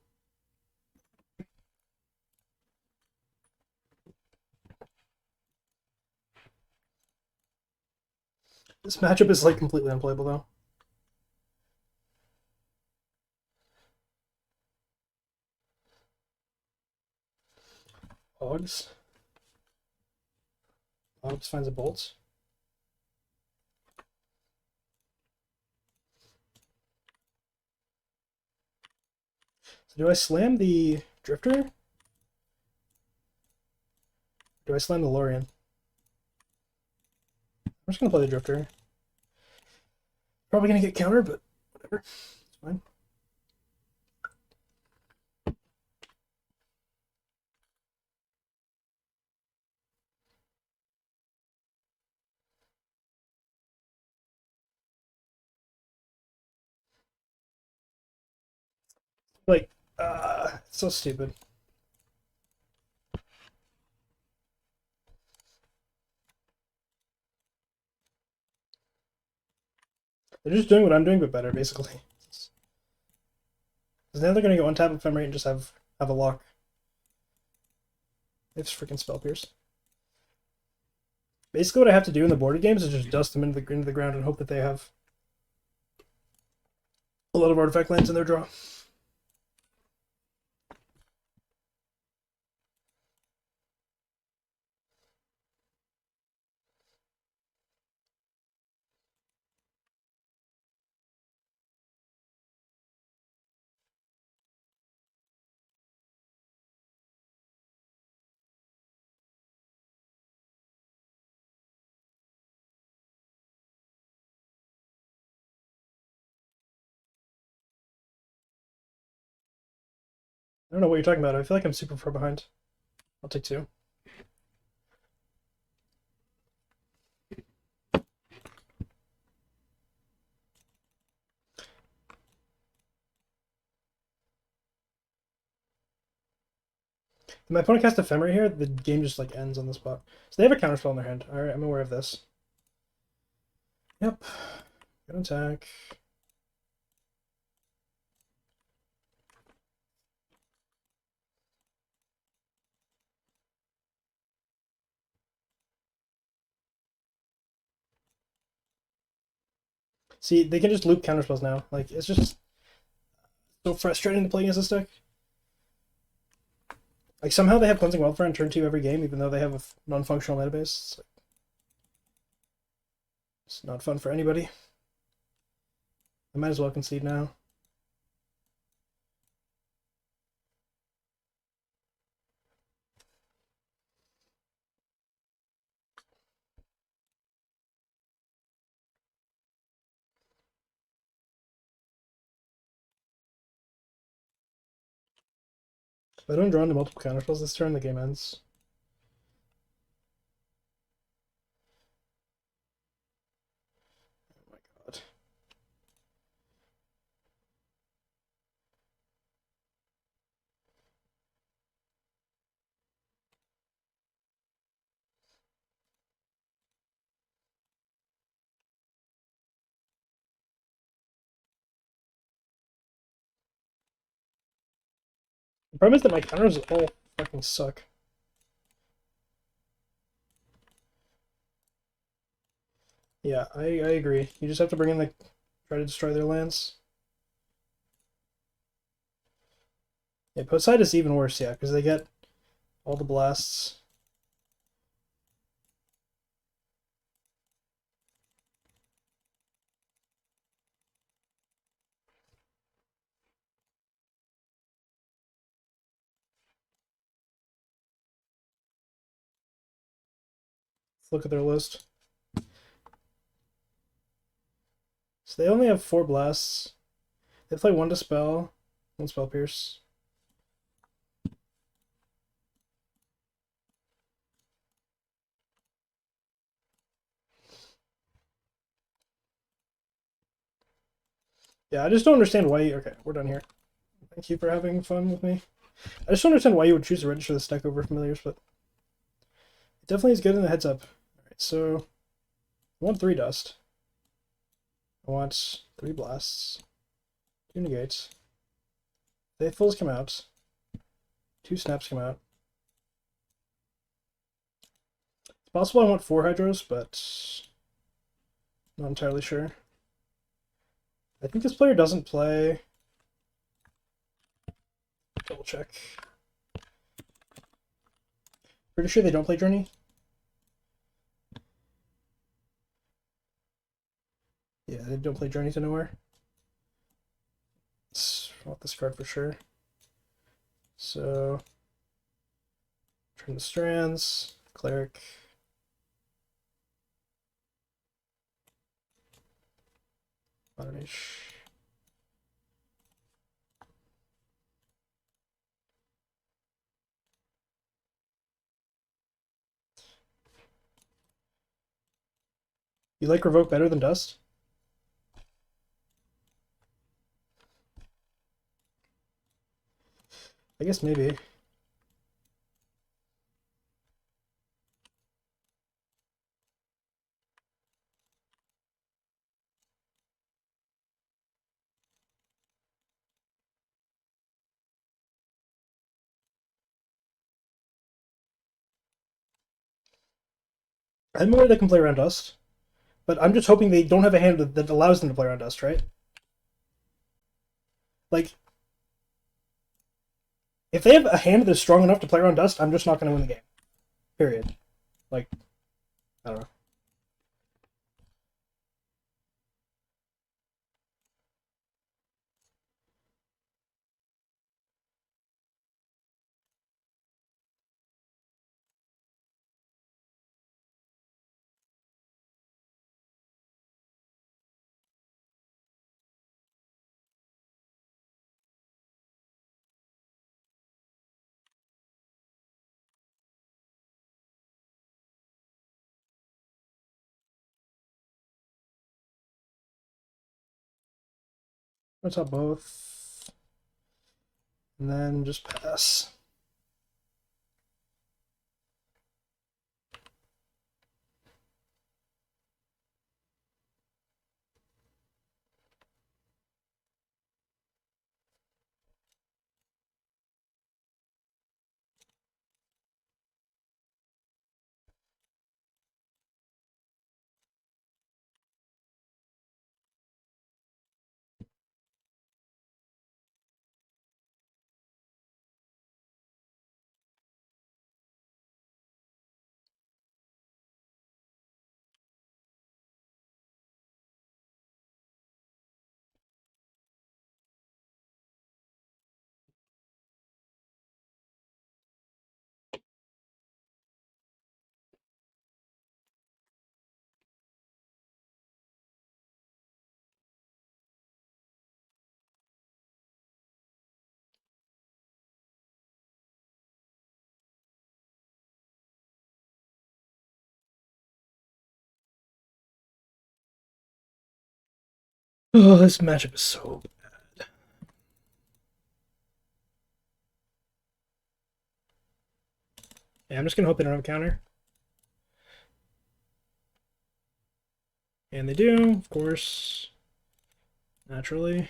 This matchup is like completely unplayable though. Hogs. Hogs finds a bolt. So do I slam the Drifter? Do I slam the Lorien? I'm just gonna play the Drifter. Probably gonna get countered, but whatever. It's fine. Like, it's so stupid. They're just doing what I'm doing, but better, basically. Because now they're gonna go untap Ephemerate and just have a lock. It's freaking Spell Pierce. Basically, what I have to do in the boarded games is just dust them into the ground and hope that they have a lot of artifact lands in their draw. I don't know what you're talking about. I feel like I'm super far behind. I'll take two. If my opponent casts Ephemerate here, the game just like ends on the spot. So they have a counterspell in their hand. Alright, I'm aware of this. Yep. Good attack. See, they can just loop counterspells now. Like, it's just so frustrating to play against this deck. Like, somehow they have Cleansing Wildfire on turn 2 every game, even though they have a non-functional metabase. It's not fun for anybody. I might as well concede now. If I don't draw into multiple counterspells this turn, the game ends. Oh my god. The problem is that my counters all fucking suck. Yeah, I agree. You just have to bring in the try to destroy their lands. Yeah, Poseidon is even worse, yeah, because they get all the blasts. Let's look at their list. So they only have 4 blasts. They play 1 Dispel, 1 Spell Pierce. Yeah, I just don't understand why you... Okay, we're done here. Thank you for having fun with me. I just don't understand why you would choose to register this deck over Familiars, but it definitely is good in the heads up. Alright, so I want 3 Dust. I want 3 Blasts. 2 Negates. Faithfuls come out. 2 Snaps come out. It's possible I want 4 Hydros, but not entirely sure. I think this player doesn't play... Double check. Pretty sure they don't play Journey. Yeah, they don't play Journey to Nowhere. I want this card for sure. So, turn the Strands, Cleric. Modern-ish. You like Revoke better than Dust? I guess maybe. I'm aware they can play around Dust, but I'm just hoping they don't have a hand that allows them to play around Dust, right? Like, if they have a hand that's strong enough to play around Dust, I'm just not going to win the game. Period. Like, I don't know. Let's have both. And then just pass. Oh, this matchup is so bad. Yeah, I'm just gonna hope they don't have a counter. And they do, of course. Naturally.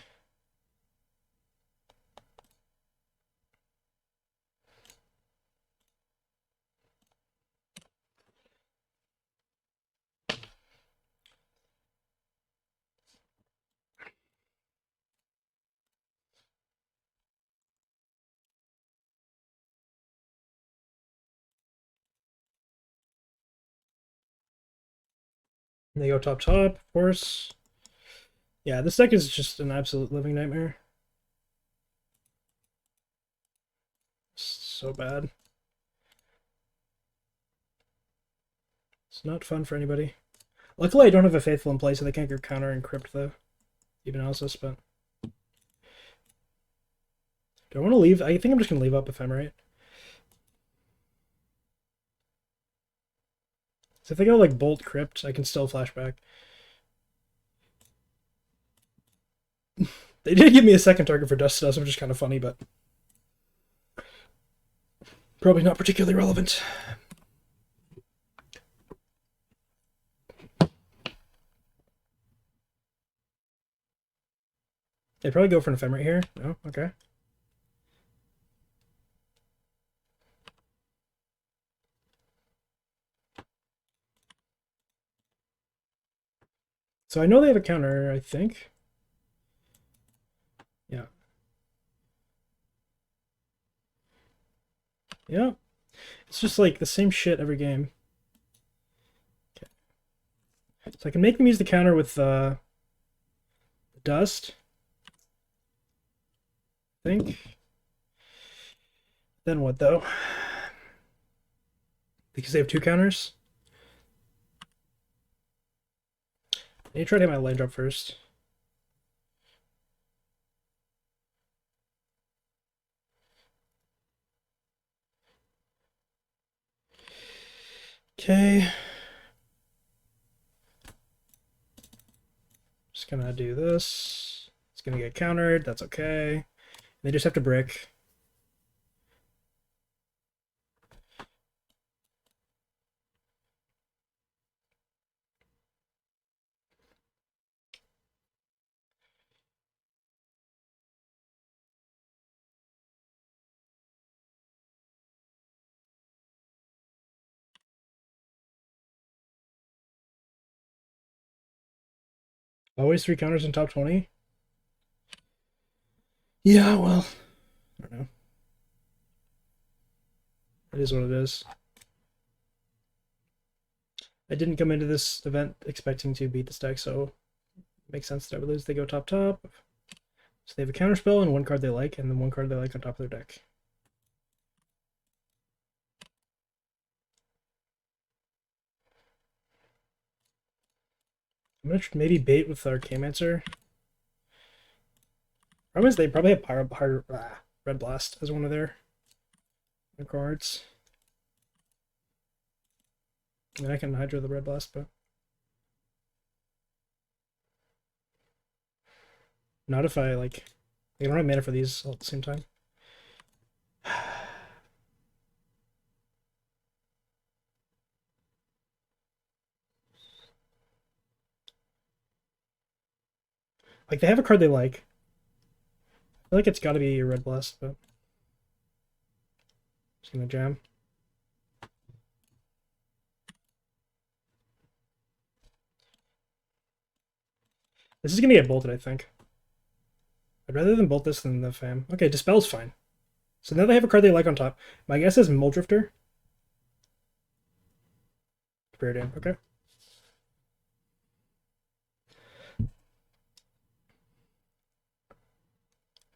They go top, of course. Yeah, this deck is just an absolute living nightmare. So bad. It's not fun for anybody. Luckily, I don't have a Faithful in play, so they can't go counter and crypt the deep analysis, but... Do I want to leave? I think I'm just going to leave up Ephemerate. So if they go like Bolt Crypt, I can still flashback. They did give me a second target for Dust Dust, which is kind of funny, but probably not particularly relevant. They'd probably go for an Ephemerate here. No? Okay. So I know they have a counter, I think. Yeah. Yeah. It's just like the same shit every game. Okay. So I can make them use the counter with the dust. I think. Then what though? Because they have two counters. I need to try to hit my lane drop first. Okay. Just gonna do this. It's gonna get countered. That's okay. They just have to brick. Always three counters in top 20. Yeah, well, I don't know. It is what it is. I didn't come into this event expecting to beat this deck, so it makes sense that I would lose. They go top. So they have a counter spell and one card they like, and then one card they like on top of their deck. I'm gonna maybe bait with Arcane-Mancer. Problem is they probably have Red Blast as one of their cards. I mean, I can Hydro the Red Blast, but not if I like. I don't have mana for these all at the same time. Like they have a card they like. I feel like it's got to be a Red Blast, but just gonna jam. This is gonna get bolted, I think. I'd rather than bolt this than the Fam. Okay, Dispel's fine. So now they have a card they like on top. My guess is Muldrifter. Spirit Dam, okay.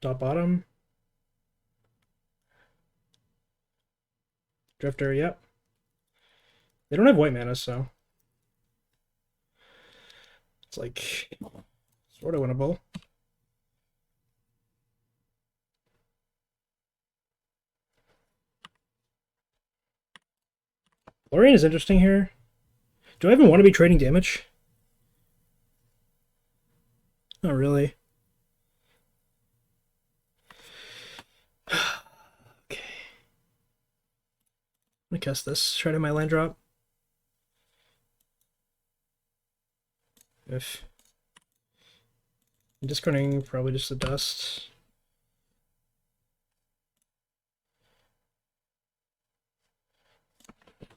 Top bottom. Drifter, yep. They don't have white mana, so it's like sort of winnable. Lorraine is interesting here. Do I even want to be trading damage? Not really. Okay. I'm gonna cast this. Try to my land drop. If I'm discarding probably just the dust.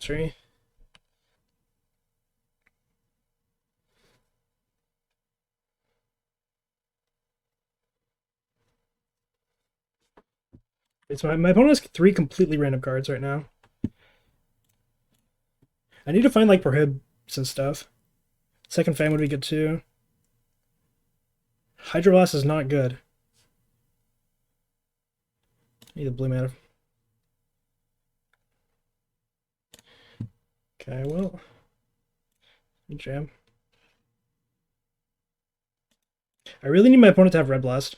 Sorry. It's my opponent has three completely random cards right now. I need to find like prohibs and stuff. Second Fam would be good too. Hydroblast is not good. Need the blue mana. Okay, well. Jam. I really need my opponent to have Red Blast.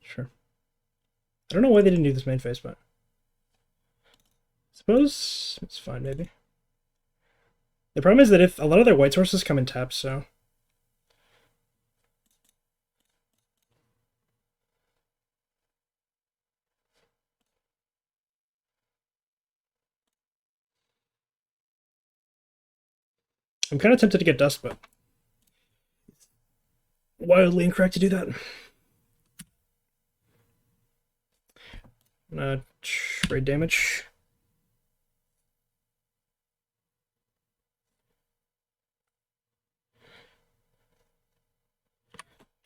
Sure. I don't know why they didn't do this main phase, but I suppose it's fine, maybe. The problem is that if a lot of their white sources come in taps, so I'm kind of tempted to get Dust, but wildly incorrect to do that. Trade damage.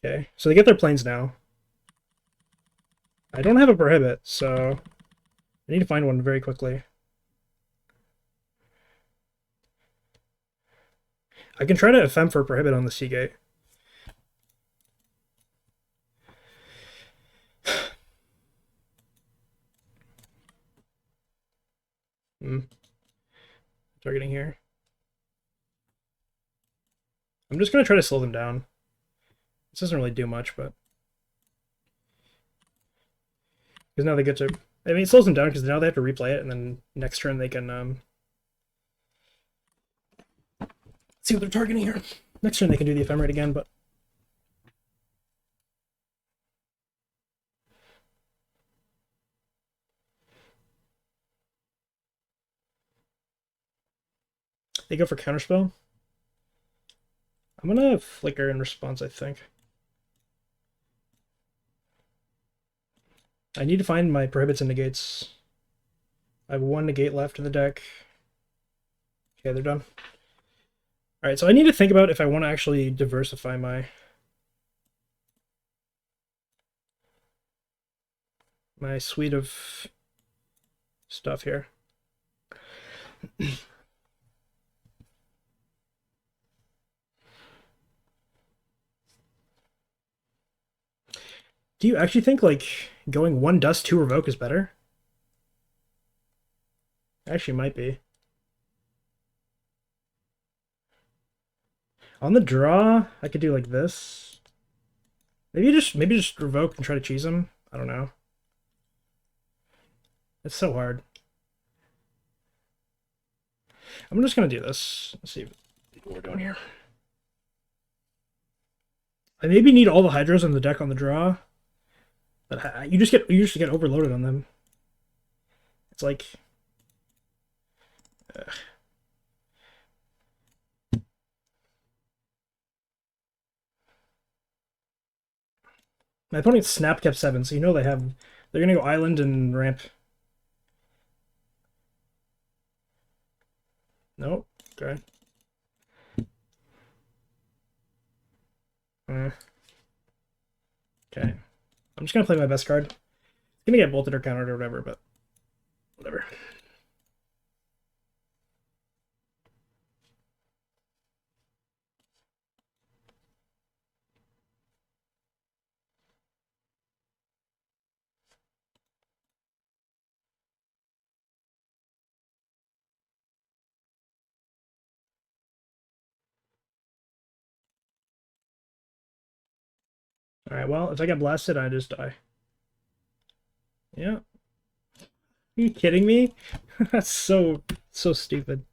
Okay, so they get their planes now. I don't have a prohibit, so I need to find one very quickly. I can try to Ephem for a prohibit on the Seagate. Targeting here. I'm just going to try to slow them down. This doesn't really do much, but... Because now they get to... I mean, it slows them down because now they have to replay it, and then next turn they can... see what they're targeting here. Next turn they can do the Ephemerate again, but... They go for Counterspell. I'm gonna Flicker in response, I think. I need to find my Prohibits and Negates. I have one Negate left in the deck. Okay, they're done. Alright, so I need to think about if I want to actually diversify my suite of stuff here. Do you actually think, like, going 1 Dust, 2 Revoke is better? Actually, might be. On the draw, I could do like this. Maybe just Revoke and try to cheese him. I don't know. It's so hard. I'm just gonna do this. Let's see what we're doing here. I maybe need all the Hydras on the deck on the draw, but you just get overloaded on them. It's like, my opponent's Snap kept 7, so you know they're gonna go Island and ramp. Nope. Okay. Okay. I'm just gonna play my best card. It's gonna get bolted or countered or whatever, but whatever. Alright, well, if I get blasted, I just die. Yeah. Are you kidding me? That's so stupid.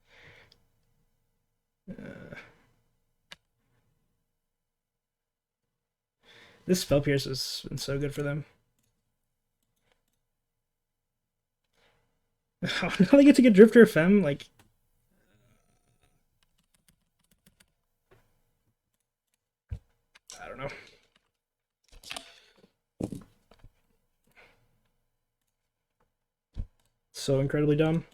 This Spell Pierce has been so good for them. Now they get to get Drifter Fem, like... I don't know. So incredibly dumb.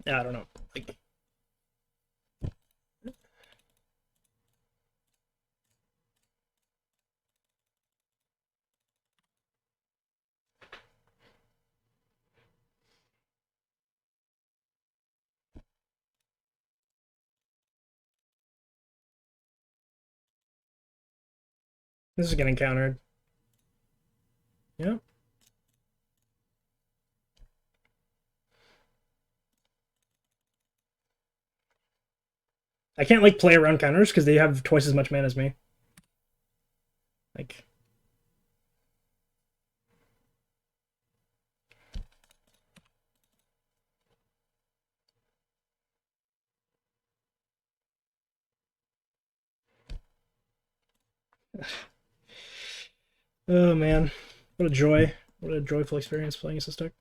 Yeah, I don't know. Like, this is getting countered. Yeah. I can't like play around counters because they have twice as much mana as me. Like, oh man, what a joy! What a joyful experience playing as this deck.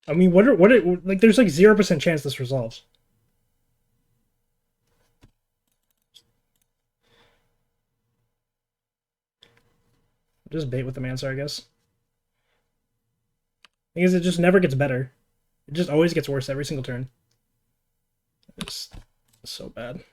I mean, like? There's like 0% chance this resolves. Just bait with the Mancer, I guess. Because it just never gets better. It just always gets worse every single turn. It's so bad.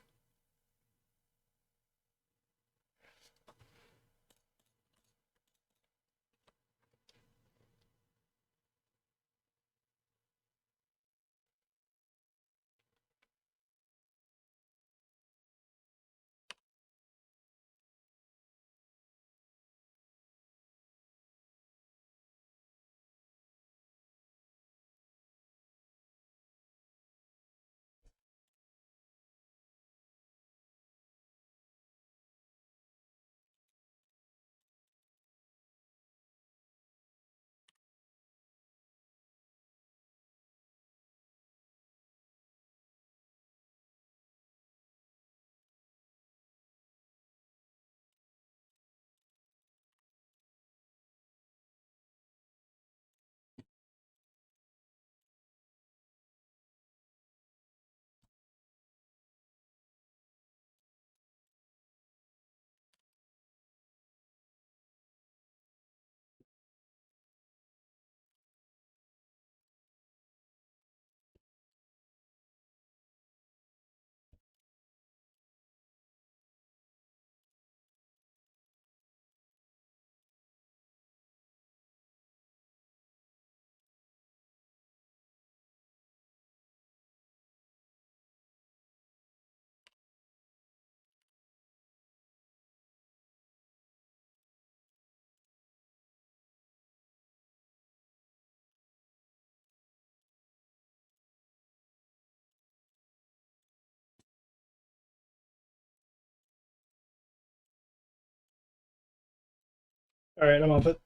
All right, I'm off it.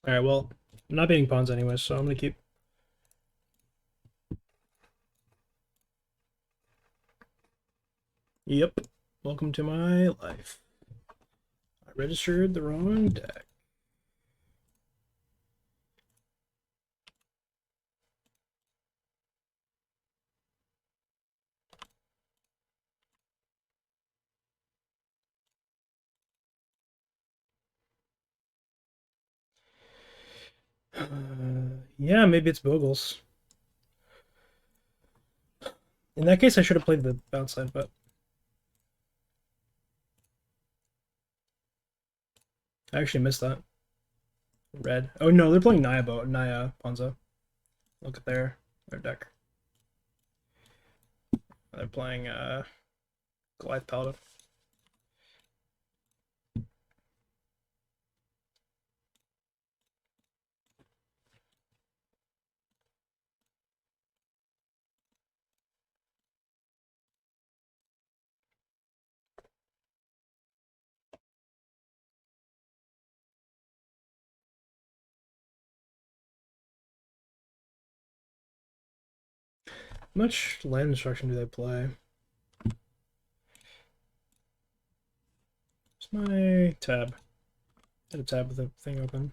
All right, well, I'm not beating pawns anyway, so I'm gonna keep. Yep. Welcome to my life. I registered the wrong deck. Yeah, maybe it's Bogles. In that case, I should have played the bounce side, but I actually missed that. Red. Oh no, they're playing Naya Ponza. Look at their deck. They're playing Goliath Paladin. How much land destruction do they play? What's my tab? I had a tab with the thing open.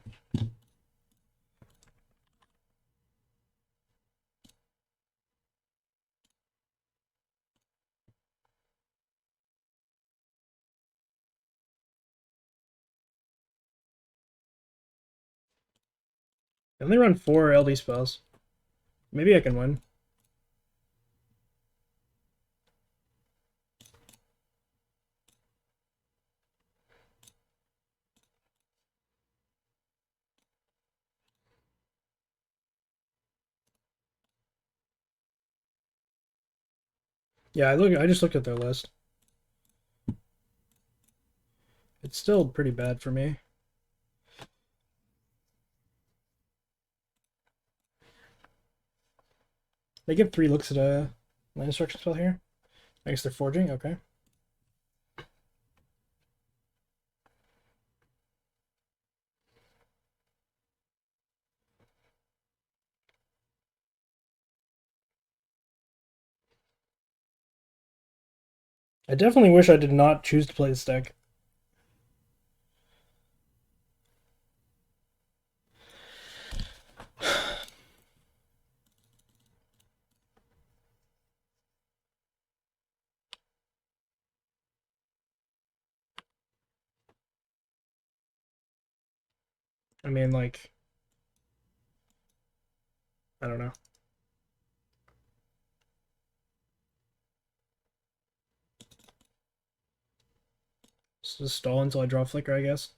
I only run 4 LD spells. Maybe I can win. Yeah, I just looked at their list. It's still pretty bad for me. They give 3 looks at a land destruction spell here. I guess they're forging, okay. I definitely wish I did not choose to play this deck. I mean, like, I don't know. Just stall until I draw Flicker, I guess.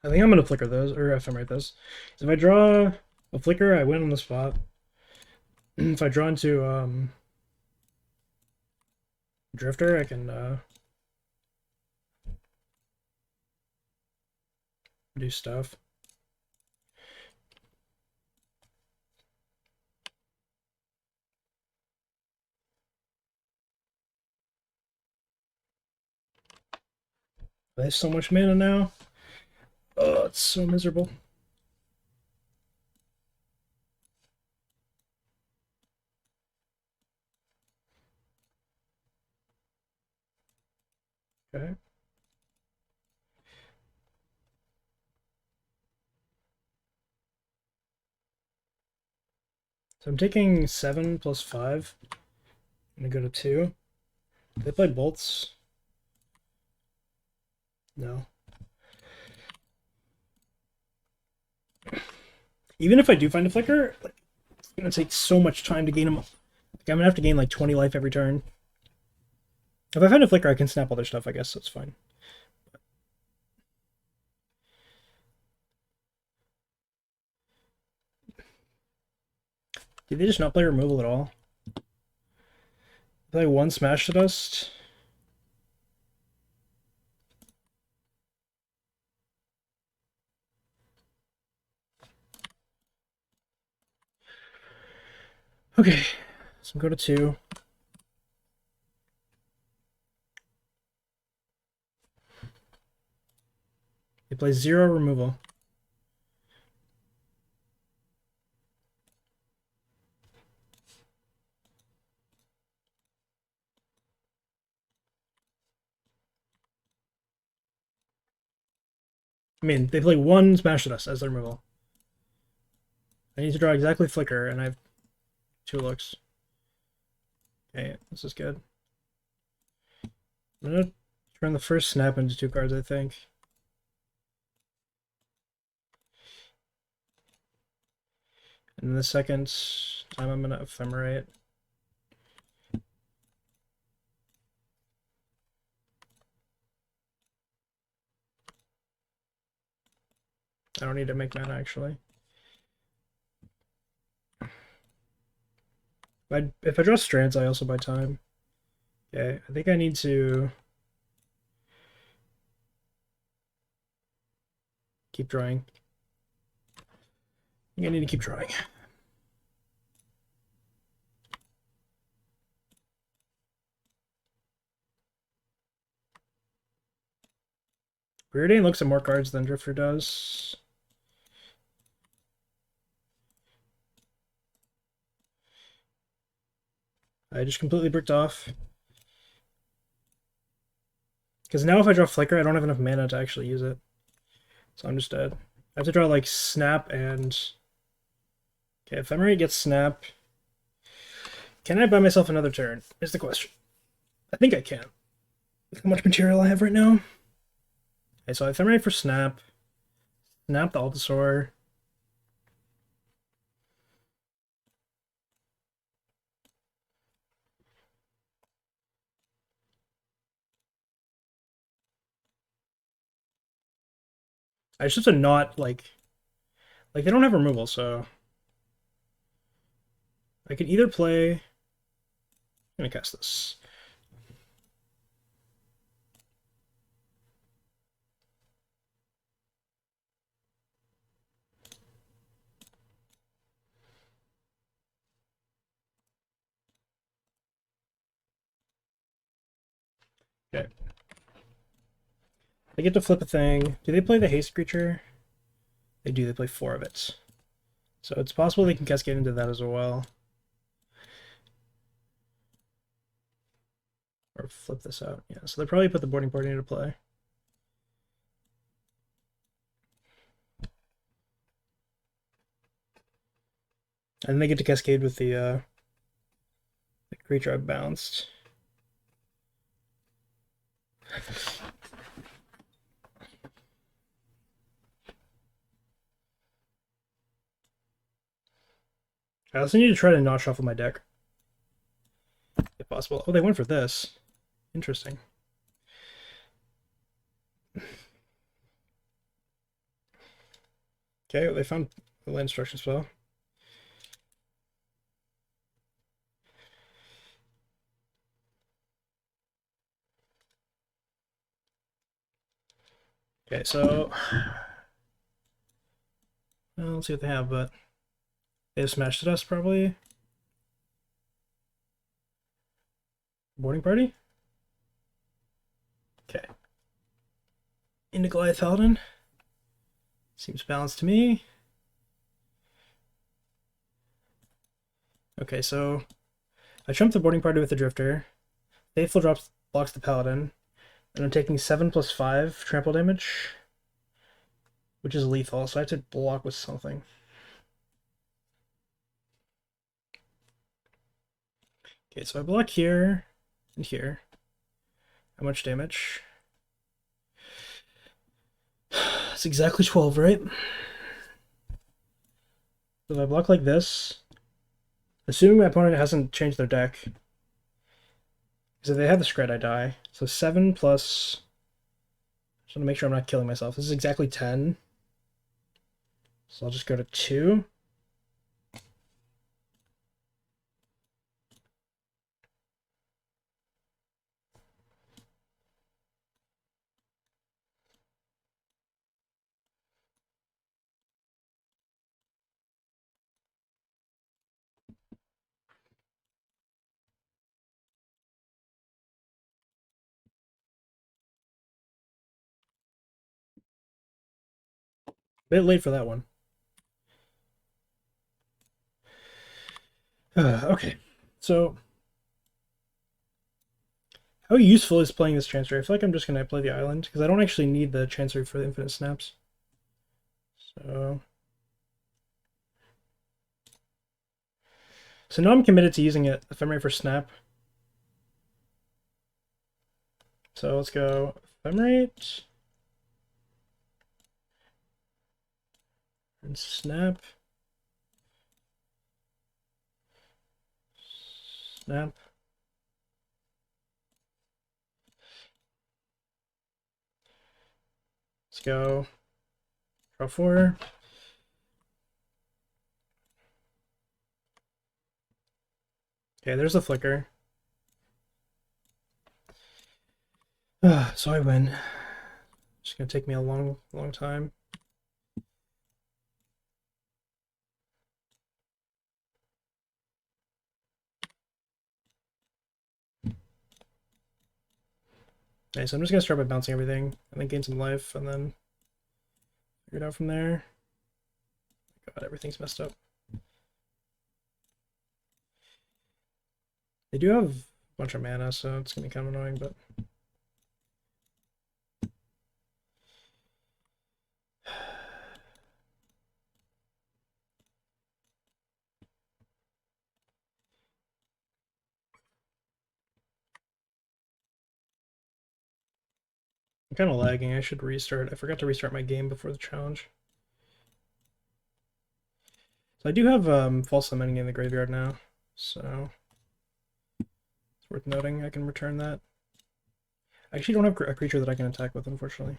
I think I'm gonna Flicker those, or ephemerate this. If I draw a Flicker, I win on the spot. If I draw into Drifter, I can do stuff. I have so much mana now. Oh, it's so miserable. Okay. So I'm taking 7 plus 5. I'm gonna go to 2. They play bolts. No. Even if I do find a Flicker, like, it's gonna take so much time to gain them. Like, I'm gonna have to gain like 20 life every turn. If I find a Flicker, I can snap all their stuff, I guess that's fine. Did they just not play removal at all? Play 1 Smash to Dust? Okay, so go to 2. They play 0 removal. I mean, they play 1 Smash to Dust as their removal. I need to draw exactly Flicker, and I have 2 looks. Okay, this is good. I'm gonna turn the first snap into 2 cards, I think. And the second time I'm gonna ephemerate. I don't need to make mana, actually. If I draw Strands, I also buy time. Okay, I think I need to keep drawing. I think I need to keep drawing. Preordain looks at more cards than Drifter does. I just completely bricked off. Because now if I draw Flicker, I don't have enough mana to actually use it. So I'm just dead. I have to draw like Snap and... Okay, Ephemerate gets Snap. Can I buy myself another turn? Is the question. I think I can. How much material I have right now? Okay, so Ephemerate for Snap. Snap the Altasaur. I just have to not, like they don't have removal, so... I could either play... I'm gonna cast this. Okay. They get to flip a thing. Do they play the haste creature? They do. They play 4 of it. So it's possible they can cascade into that as well. Or flip this out. Yeah, so they probably put the boarding party into play. And then they get to cascade with the creature I bounced. I also need to try to not shuffle my deck. If possible. Oh, they went for this. Interesting. Okay, they found the land destruction spell. Okay, so... Well, let's see what they have, but... They have Smashed at us, probably. Boarding party? Okay. Into Goliath Paladin. Seems balanced to me. Okay, so... I trumped the boarding party with the Drifter. Faithful blocks the Paladin. And I'm taking 7 plus 5 trample damage. Which is lethal, so I have to block with something. Okay, so I block here and here. How much damage? It's exactly 12, right? So if I block like this, assuming my opponent hasn't changed their deck, because if they have the Scred, I die. So 7 plus... Just want to make sure I'm not killing myself. This is exactly 10. So I'll just go to 2. Bit late for that one. Okay, so how useful is playing this transfer? I feel like I'm just gonna play the island because I don't actually need the transfer for the infinite snaps. So now I'm committed to using it Ephemerate for snap. So let's go Ephemerate and snap. Snap. Let's go. Draw 4. Okay, there's the flicker. So I win. It's gonna take me a long time. Okay, so I'm just gonna start by bouncing everything, and then gain some life, and then figure it out from there. God, everything's messed up. They do have a bunch of mana, so it's gonna be kind of annoying, but I'm kind of lagging. I should restart. I forgot to restart my game before the challenge. So I do have false summoning in the graveyard now, so it's worth noting. I can return that. I actually don't have a creature that I can attack with, unfortunately.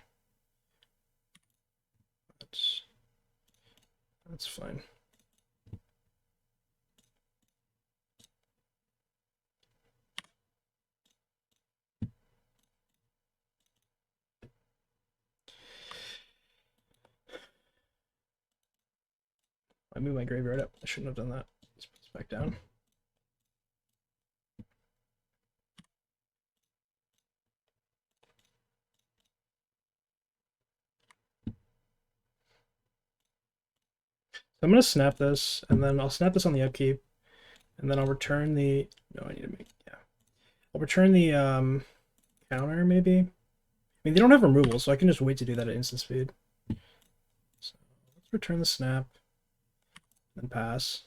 That's fine. I moved my graveyard up. I shouldn't have done that. Let's put this back down. I'm going to snap this, and then I'll snap this on the upkeep, and then I'll return the... No, I need to make... Yeah. I'll return the counter, maybe? I mean, they don't have removal, so I can just wait to do that at instant speed. So let's return the snap, and pass.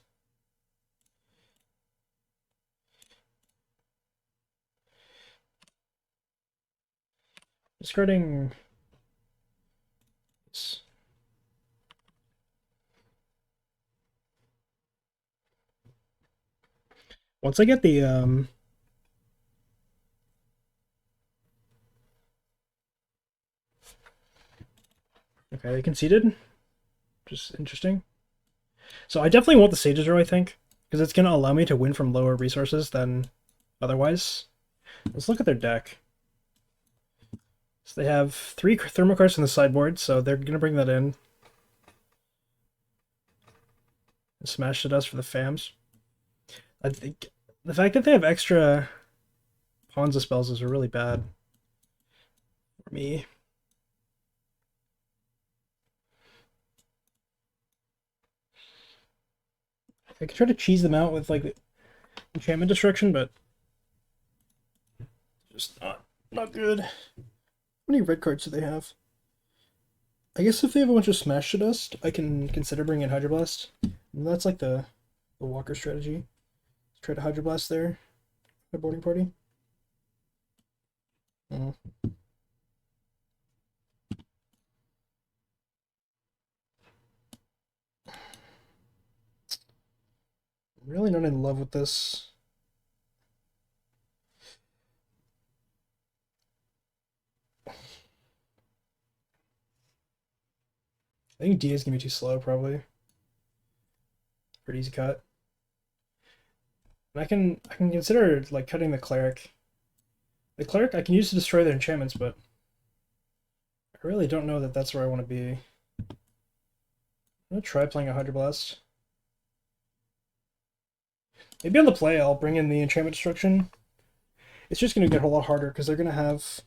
Discarding... this. Once I get the... Okay, they conceded. Just interesting. So I definitely want the Sage's Row, I think, because it's going to allow me to win from lower resources than otherwise. Let's look at their deck. So they have 3 Thermal cards in the sideboard, so they're going to bring that in. And smash at us for the Fams. I think the fact that they have extra Ponza spells is really bad for me. I could try to cheese them out with like enchantment destruction, but just not good. How many red cards do they have? I guess if they have a bunch of Smash to Dust, I can consider bringing in Hydroblast. And that's like the Walker strategy. Let's try to Hydroblast there. The boarding party. Oh. I'm really not in love with this. I think D is gonna be too slow, probably. Pretty easy cut. And I can consider like cutting the cleric. The cleric I can use to destroy their enchantments, but I really don't know that that's where I want to be. I'm gonna try playing a Hydroblast. Maybe on the play I'll bring in the enchantment destruction. It's just gonna get a lot harder because they're gonna have,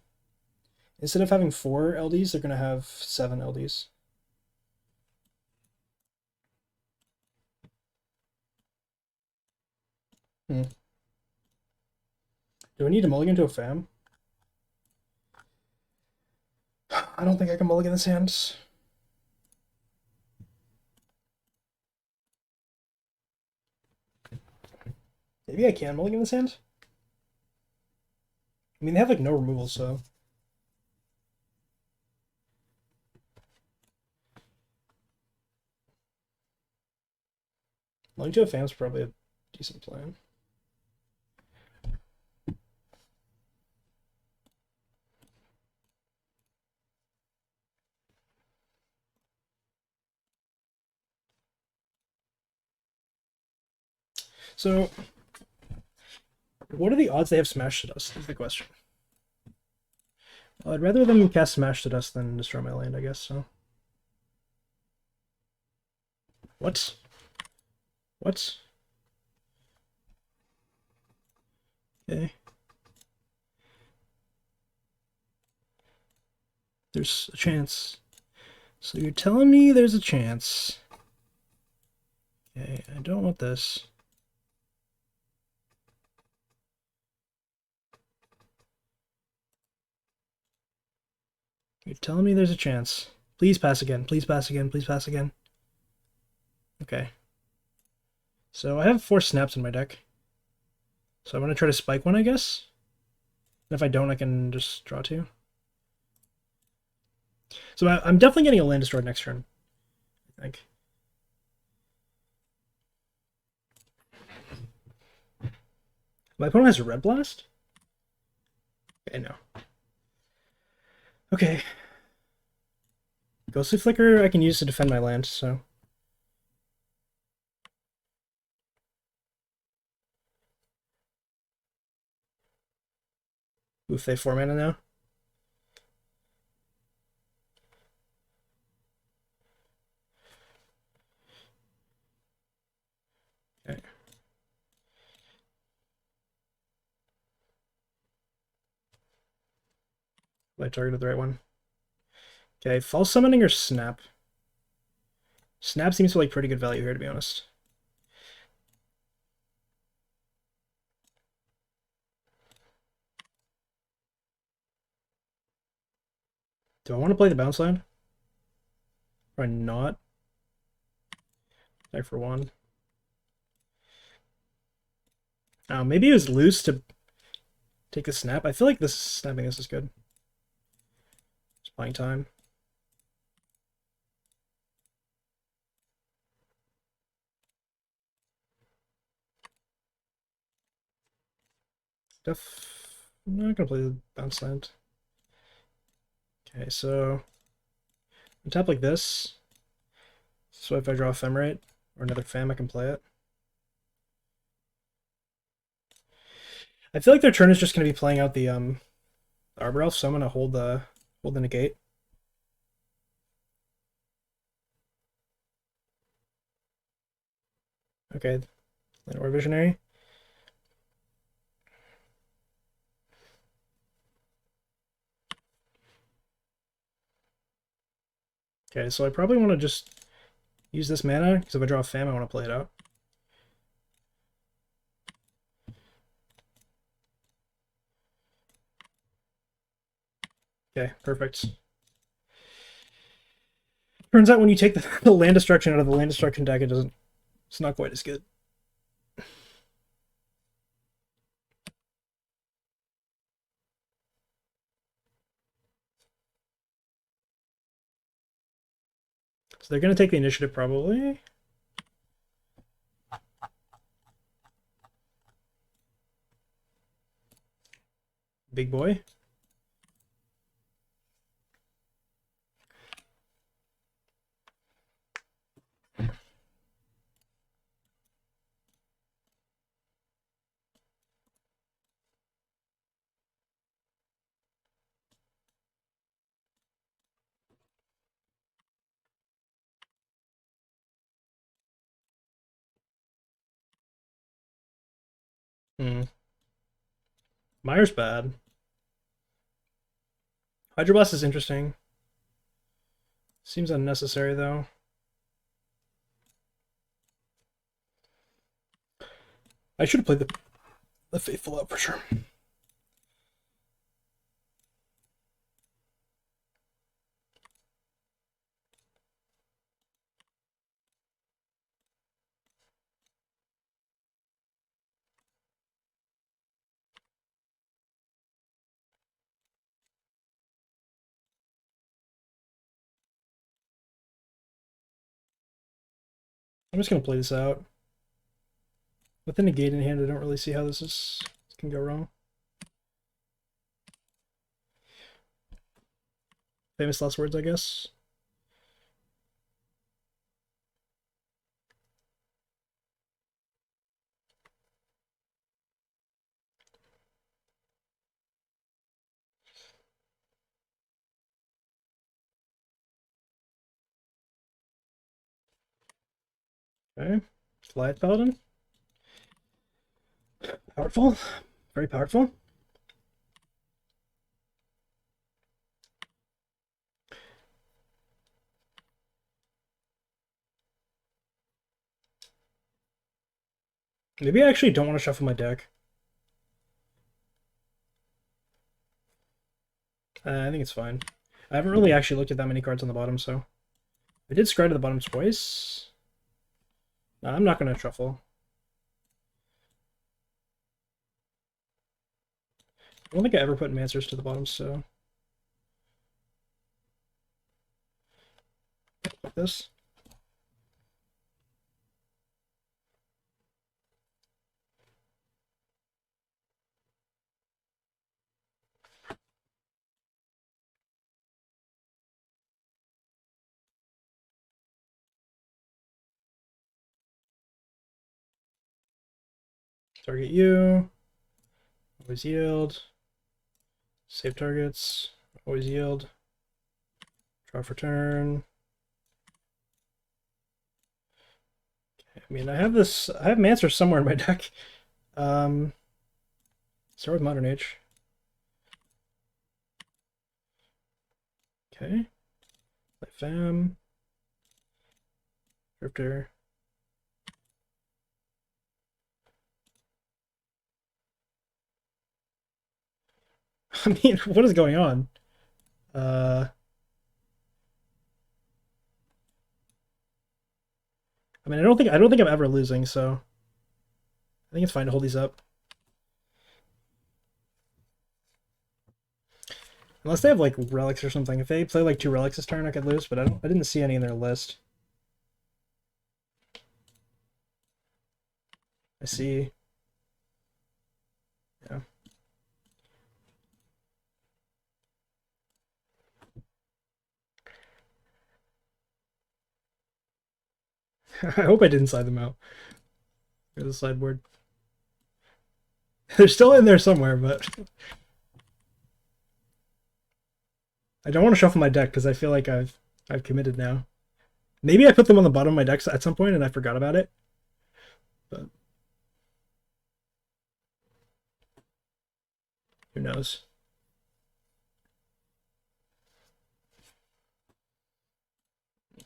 instead of having 4 LDs, they're gonna have 7 LDs. Do I need to mulligan to a Fam? I don't think I can mulligan this hand. Maybe I can mulligan this hand? I mean, they have like no removal, so... Mulligan to a Fam's probably a decent plan. So, what are the odds they have Smash to Dust, is the question. Well, I'd rather them cast Smash to Dust than destroy my land, I guess, so... What? What? Okay. there's a chance. So you're telling me there's a chance. Okay, I don't want this. You're telling me there's a chance. Please pass again. Please pass again. Please pass again. Okay. So I have 4 snaps in my deck. So I'm going to try to spike one, I guess. And if I don't, I can just draw 2. So I'm definitely getting a land destroyed next turn, I think. My opponent has a red blast? Okay, no. Okay. Ghostly Flicker I can use to defend my land, so... Oof, they have 4 mana now. Okay. I targeted the right one. Okay, false summoning or snap? Snap seems to like pretty good value here, to be honest. Do I want to play the bounce land? Probably not. Back for 1. Oh, maybe it was loose to take the snap. I feel like this snapping this is good. Just buying time. I'm not gonna play the bounce land. Okay, so I tap like this. So if I draw a Ephemerate or another Fam, I can play it. I feel like their turn is just gonna be playing out the Arbor Elf, so I'm gonna hold the negate. Okay, or Visionary. Okay, so I probably want to just use this mana, because if I draw a Fam, I want to play it out. Okay, perfect. Turns out when you take the land destruction out of the land destruction deck, it's not quite as good. So they're going to take the initiative, probably. Big boy. Mire's bad. Hydroblast is interesting. Seems unnecessary, though. I should have played the Faithful out for sure. I'm just going to play this out. With the negate in hand, I don't really see how this can go wrong. Famous last words, I guess. Okay. Goliath Paladin. Powerful. Very powerful. Maybe I actually don't want to shuffle my deck. I think it's fine. I haven't really actually looked at that many cards on the bottom, so... I did scry to the bottom twice. No, I'm not going to shuffle. I don't think I ever put Mancers to the bottom, so... Like this. Target you. Always yield. Save targets. Always yield. Draw for turn. Okay, I mean, I have Mancer somewhere in my deck. Start with Modern Age. Okay. Play Fam. Drifter. I mean, what is going on? I mean, I don't think I'm ever losing, so I think it's fine to hold these up. Unless they have like relics or something. If they play like 2 relics this turn, I could lose, but I didn't see any in their list. I see. Yeah. I hope I didn't side them out. Here's the sideboard. They're still in there somewhere, but I don't want to shuffle my deck because I feel like I've committed now. Maybe I put them on the bottom of my deck at some point and I forgot about it. But who knows?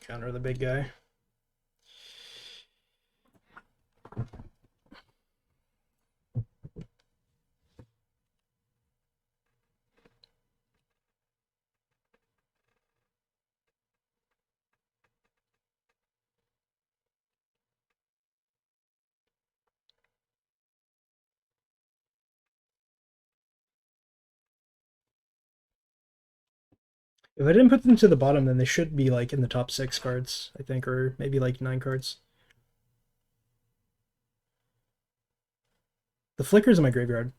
Counter the big guy. If I didn't put them to the bottom, then they should be like in the top 6 cards, I think, or maybe like 9 cards. The Flicker's in my graveyard.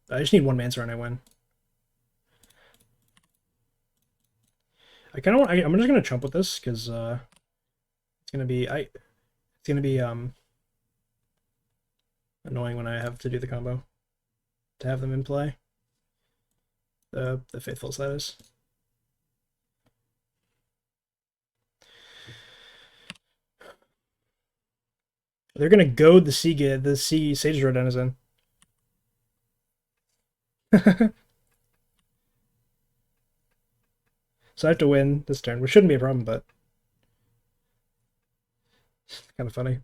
I just need 1 Mancer and I win. I kind of want. I'm just gonna chump with this because it's gonna be annoying when I have to do the combo to have them in play. The Faithfuls, that is. They're gonna goad the sea Sage Road Denizen. So I have to win this turn, which shouldn't be a problem, but it's kind of funny.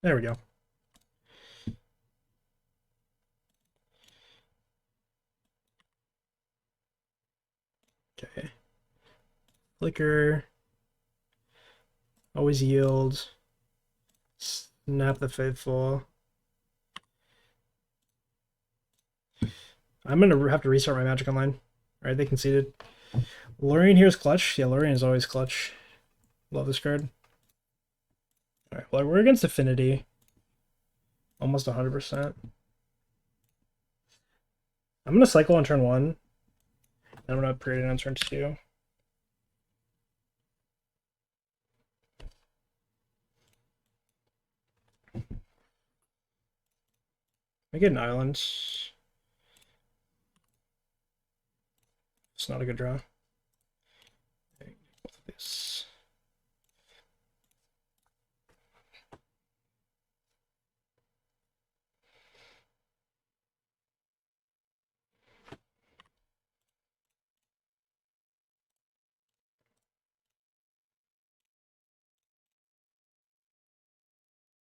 There we go. Okay. Flicker. Always yield. Snap the Faithful. I'm gonna have to restart my Magic Online. Alright, they conceded. Lurian here is clutch. Yeah, Lurian is always clutch. Love this card. Alright, well, we're against Affinity. Almost 100%. I'm gonna cycle on turn 1. And I'm gonna upgrade it on turn 2. I get an island. It's not a good draw. This.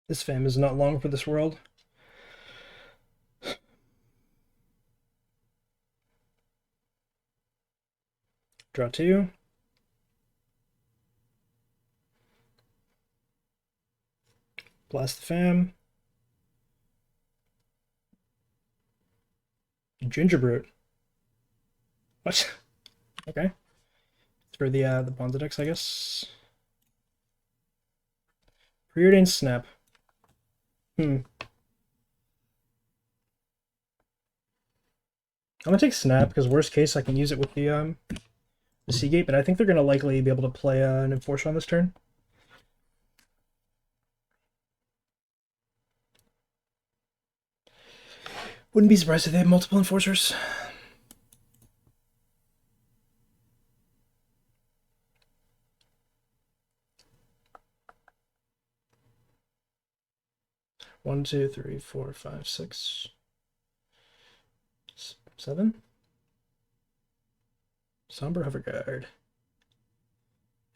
This fam is not long for this world. Draw 2. Blast the fam. Gingerbrute. What? Okay. It's for the Ponza decks, I guess. Preordained Snap. I'm gonna take Snap because worst case I can use it with the Seagate, but I think they're gonna likely be able to play an Enforcer on this turn. Wouldn't be surprised if they have multiple Enforcers. One, two, three, four, five, six, 7. Somber Hoverguard.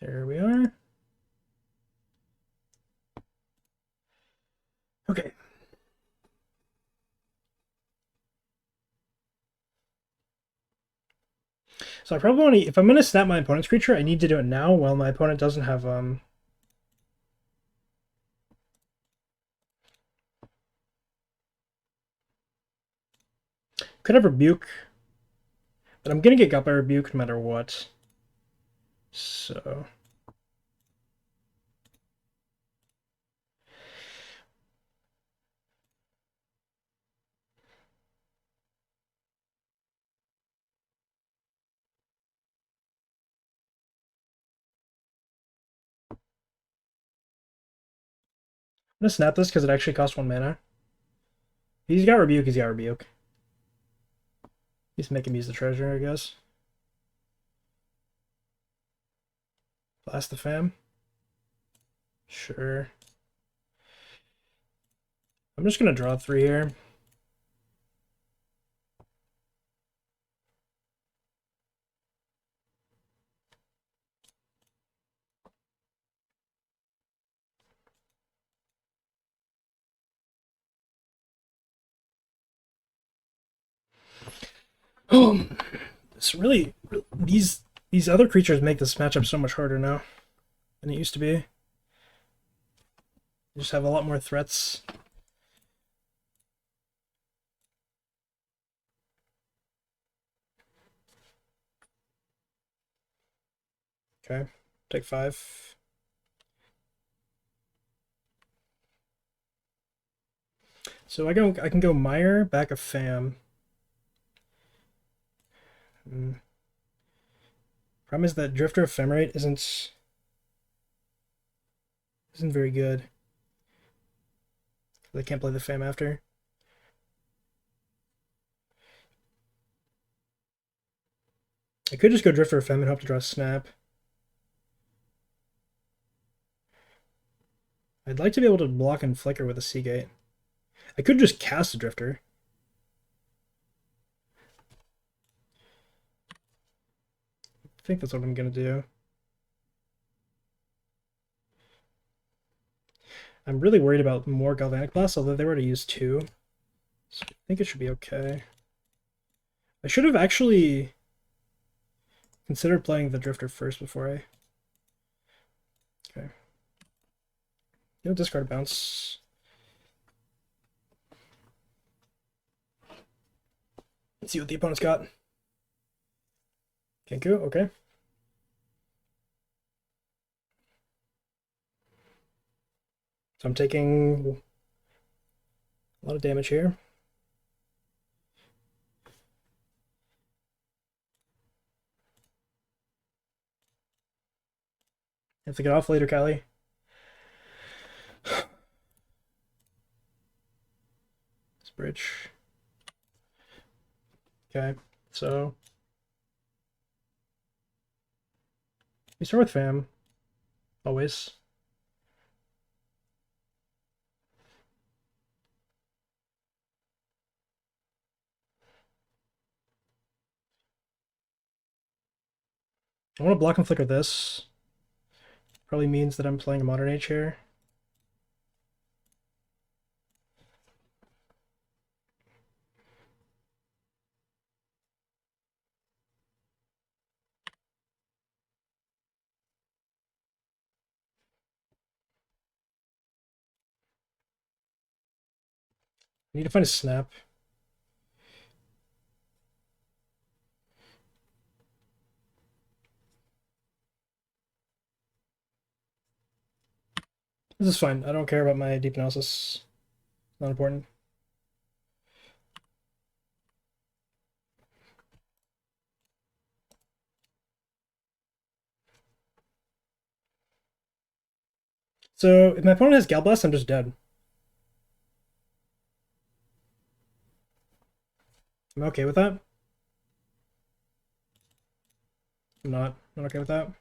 There we are. Okay. So I probably want to, if I'm going to snap my opponent's creature, I need to do it now while my opponent doesn't have, could have Rebuke, but I'm going to get got by Rebuke no matter what. So... I'm going to snap this because it actually costs 1 mana. He's got Rebuke, he's got Rebuke. Just make him use the treasure, I guess. Blast the fam. Sure. I'm just going to draw 3 here. Oh, it's really these other creatures make this matchup so much harder now than it used to be. You just have a lot more threats. Okay, take 5. So I can go Mire, back a fam. Problem is that Drifter Ephemerate isn't very good. They can't play the fam after. I could just go Drifter Ephem and hope to draw a Snap. I'd like to be able to block and flicker with a Seagate. I could just cast a Drifter. I think that's what I'm gonna do. I'm really worried about more Galvanic Blast, although they were to use 2. So I think it should be okay. I should have actually considered playing the Drifter first before I... Okay. Discard a bounce. Let's see what the opponent's got. Kenku, okay. So I'm taking a lot of damage here. Have to get off later, Callie. This bridge. Okay, so we start with fam. Always. I want to block and flicker this. Probably means that I'm playing a Modern Age here. need to find a snap. This is fine. I don't care about my deep analysis. Not important. So if my opponent has Galblast, I'm just dead. I'm okay with that. I'm not okay with that.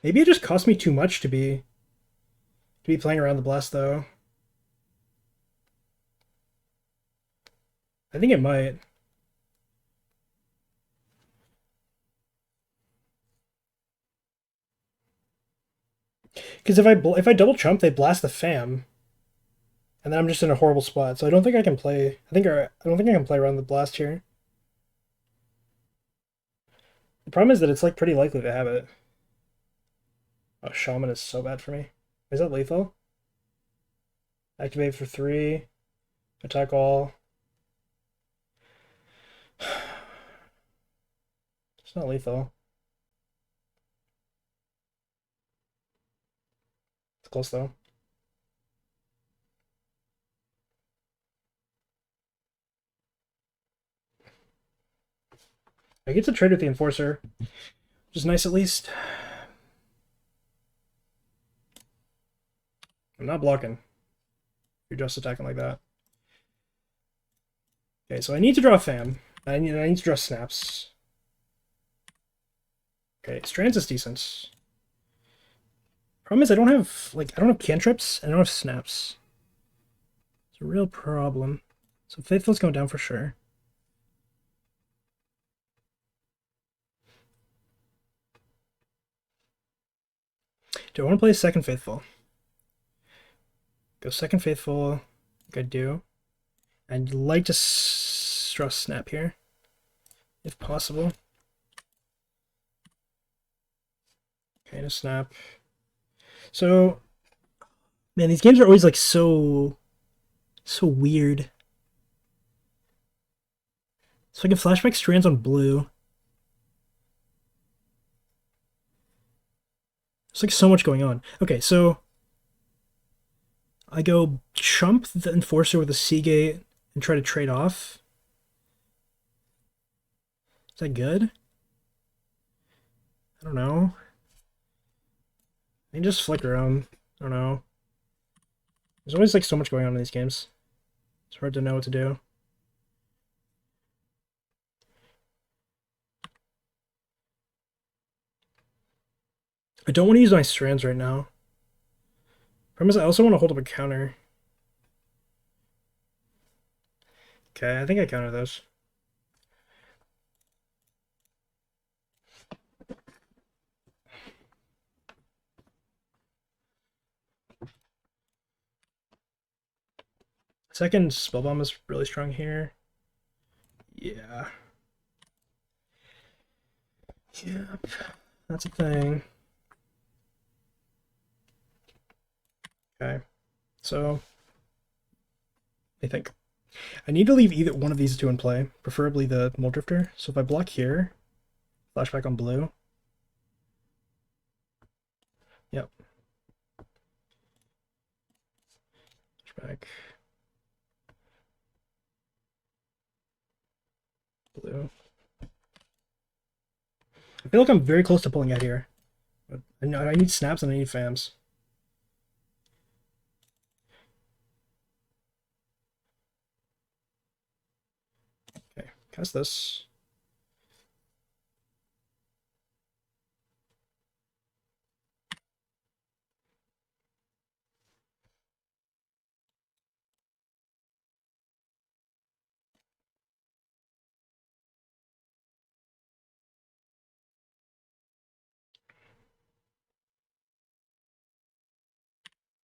Maybe it just cost me too much to be playing around the blast though. I think it might. Because if I double trump, they blast the fam, and then I'm just in a horrible spot. So I don't think I can play. I don't think I can play around the blast here. The problem is that it's like pretty likely to have it. Oh, Shaman is so bad for me. Is that lethal? Activate for 3. Attack all. It's not lethal. It's close though. I get to trade with the Enforcer, which is nice at least. I'm not blocking. You're just attacking like that. Okay, so I need to draw Fam. I need to draw Snaps. Okay, Strands is decent. Problem is I don't have cantrips and I don't have snaps. It's a real problem. So Faithful's going down for sure. Do I want to play second Faithful? Go second Faithful, like I do. I'd like to draw Snap here, if possible. Okay, to Snap. So, man, these games are always like so weird. So I can flashback Strands on blue. There's like so much going on. Okay, so I go chump the Enforcer with a Seagate and try to trade off. Is that good? I don't know. I can just flick around. I don't know. There's always like so much going on in these games. It's hard to know what to do. I don't want to use my Strands right now. Problem is I also want to hold up a counter. Okay, I think I counter this. Second Spell Bomb is really strong here. Yeah. Yep. That's a thing. Okay. So I think I need to leave either one of these two in play, preferably the Mold Drifter. So if I block here, flashback on blue. Yep. Flashback. Blue. I feel like I'm very close to pulling out here. But I know I need snaps and I need fams. Okay, cast this.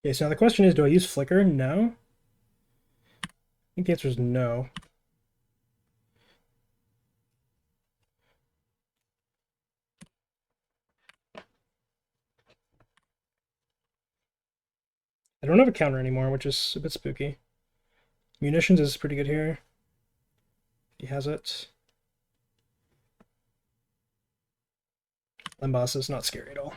Okay, so now the question is, do I use Flicker? No. think the answer is no. I don't have a counter anymore, which is a bit spooky. Munitions is pretty good here. He has it. Lembas is not scary at all.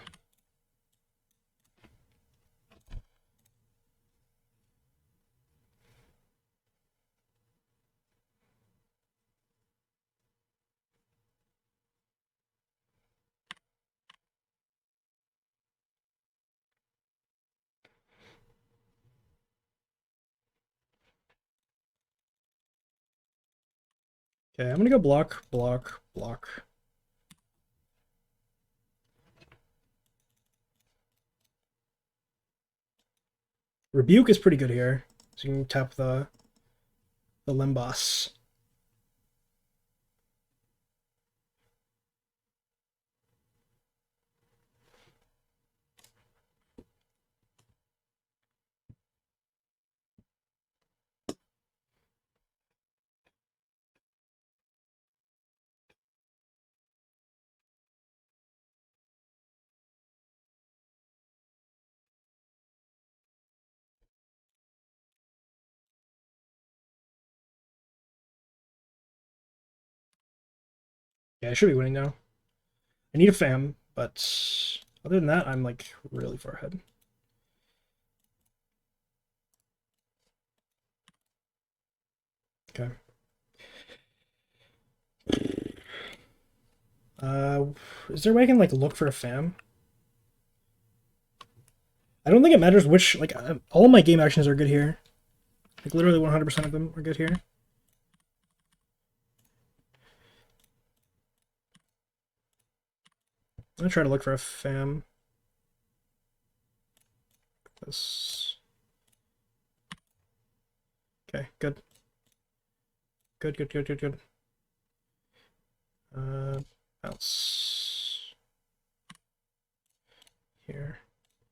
Okay, I'm gonna go block, block, block. Rebuke is pretty good here. So you can tap the Lembas. Yeah, I should be winning now. I need a fam, but other than that, I'm like really far ahead. Okay. Is there a way I can like look for a fam? I don't think it matters which, like, all of my game actions are good here. Like, literally 100% of them are good here. I'm gonna try to look for a fam. This. Okay, good. Good, good, good, good, good. Bounce. Here.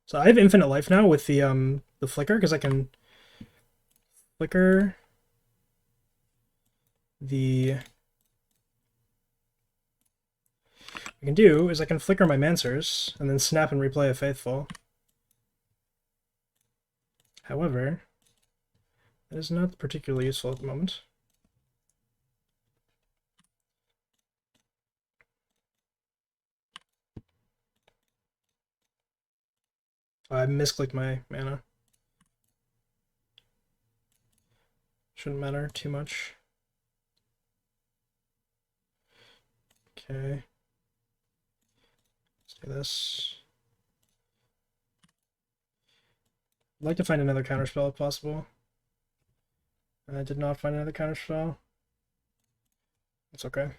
So I have infinite life now with the flicker, because I can flicker the... What I can do is I can flicker my Mancers, and then snap and replay a Faithful. However, that is not particularly useful at the moment. I misclicked my mana. Shouldn't matter too much. Okay. Let's do this. I'd like to find another counterspell if possible. I did not find another counterspell. It's okay.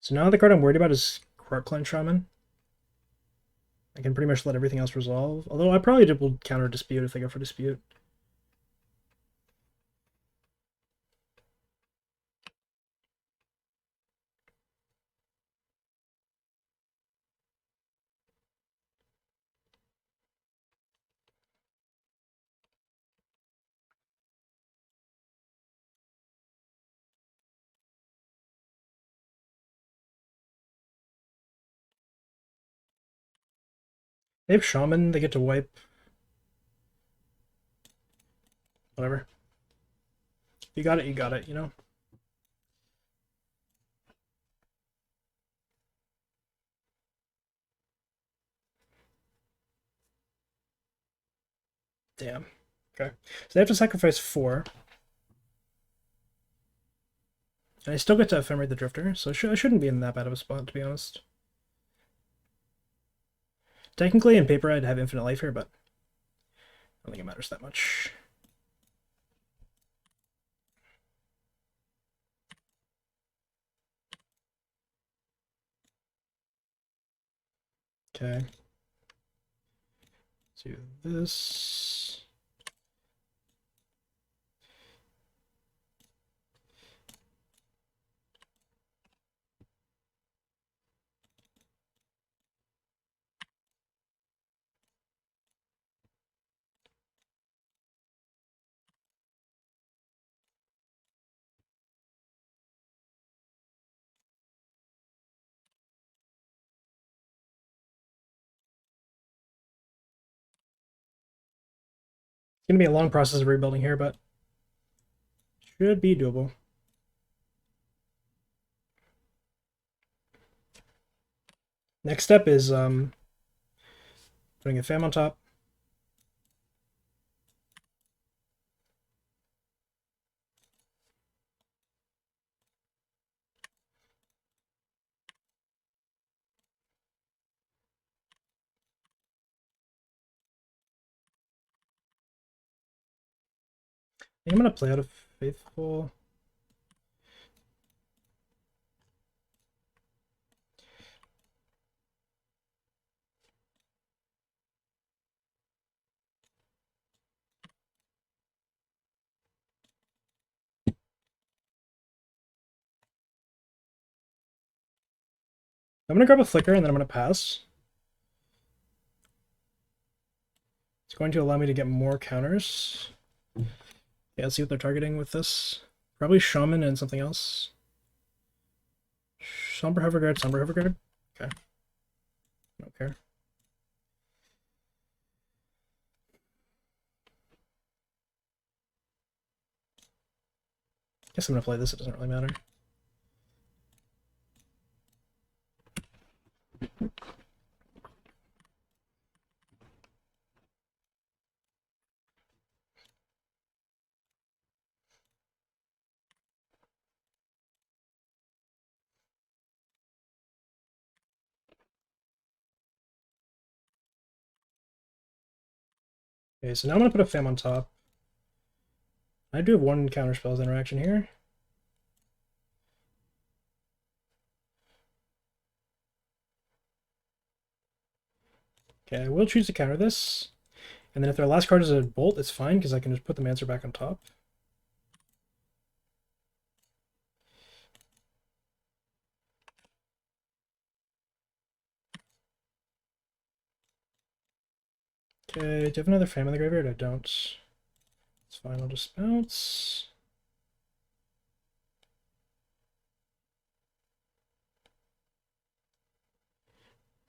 So now the card I'm worried about is Clan Shaman. I can pretty much let everything else resolve. Although I probably will counter Dispute if they go for Dispute. They have Shaman, they get to wipe. Whatever. You got it, you know? Damn. Okay. So they have to sacrifice 4. And I still get to Ephemerate the Drifter, so I shouldn't be in that bad of a spot, to be honest. Technically, in paper, I'd have infinite life here, but I don't think it matters that much. Okay. Do this. It's going to be a long process of rebuilding here, but should be doable. Next step is putting a fam on top. I'm going to play out of Faithful. I'm going to grab a Flicker and then I'm going to pass. It's going to allow me to get more counters. Yeah, let's see what they're targeting with this. Probably Shaman and something else. Somber Hoverguard, Somber Hoverguard. Okay. Don't care. Guess I'm gonna play this, it doesn't really matter. Okay, so now I'm gonna put a Fam on top. I do have one counterspells interaction here. Okay, I will choose to counter this. And then if their last card is a Bolt, it's fine, because I can just put the Mancer back on top. Okay, do you have another Fam in the graveyard? I don't. It's fine, I'll just bounce.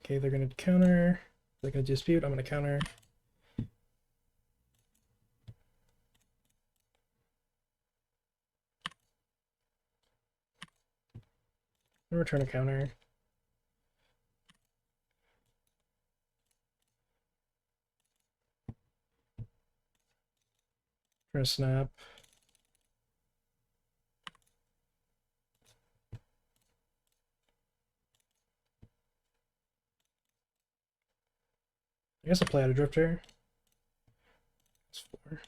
Okay, they're gonna counter. They're gonna dispute, I'm gonna counter. Return a counter. Return a snap. I guess I'll play out a Drifter. That's 4.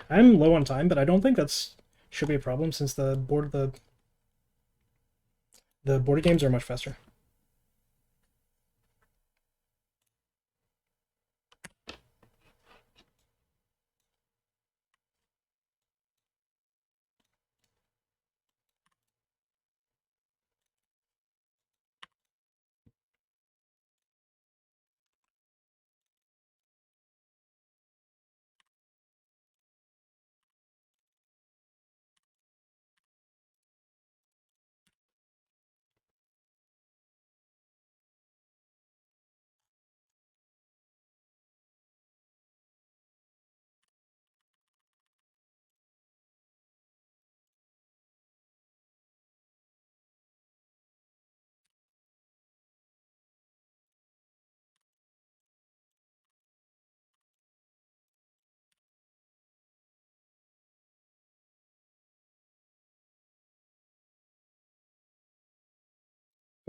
I'm low on time, but I don't think that's should be a problem since the border games are much faster.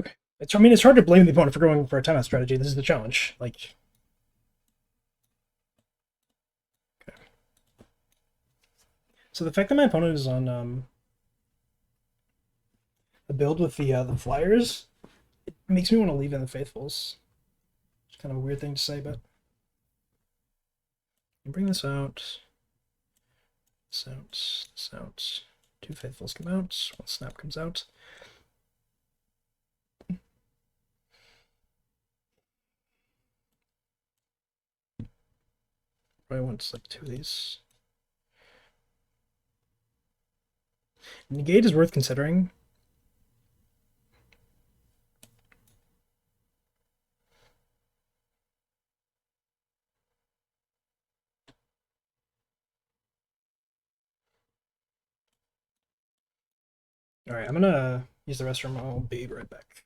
Okay. I mean, it's hard to blame the opponent for going for a timeout strategy. This is the challenge. Like, okay. So the fact that my opponent is on a build with the flyers, it makes me want to leave in the faithfuls. It's kind of a weird thing to say, but bring this out. This out. This out. 2 faithfuls come out. 1 snap comes out. Probably want like 2 of these. Negate is worth considering. All right, I'm gonna use the restroom. I'll be right back.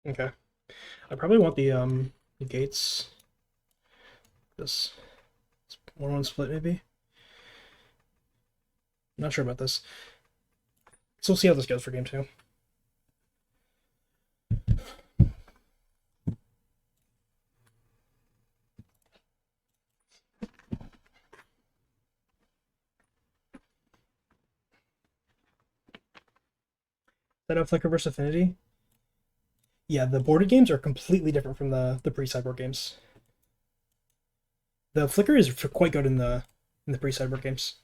Okay. I probably want the gates. This 1-1 split maybe. I'm not sure about this. So we'll see how this goes for game 2. Set up Flicker versus Affinity. Yeah, the boarded games are completely different from the pre-sideboard games. The Flicker is quite good in the pre-sideboard games.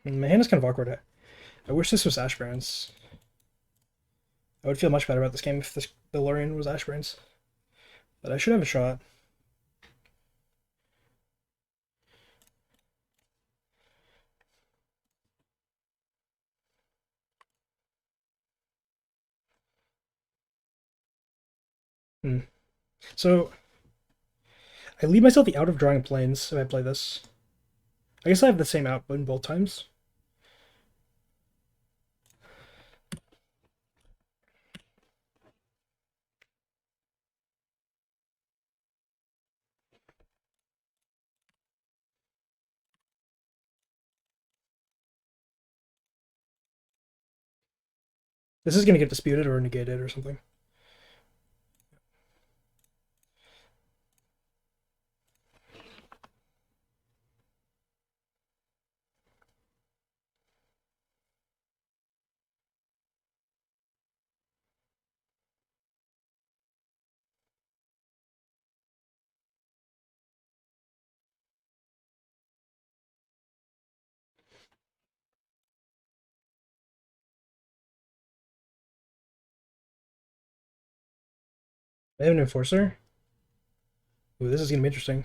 My hand is kind of awkward. I wish this was Ash Barrens. I would feel much better about this game if the Lorien was Ash Barrens. But I should have a shot. Hmm. So I leave myself the out of drawing planes if I play this. I guess I have the same out in both times. This is going to get disputed or negated or something. I have an Enforcer. Ooh, this is going to be interesting.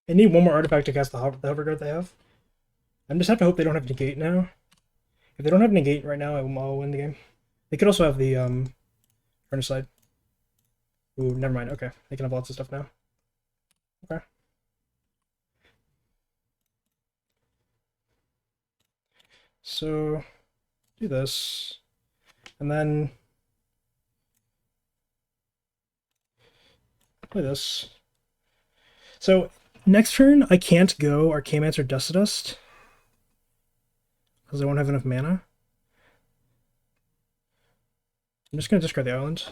I need one more artifact to cast the hover guard they have. I just have to hope they don't have negate now. If they don't have negate right now, I'll win the game. They could also have the Furnace. Ooh, never mind. Okay, they can have lots of stuff now. Okay. So do this, and then play this. So next turn I can't go Archaeomancer or Dust to Dust because I won't have enough mana. I'm just gonna discard the island.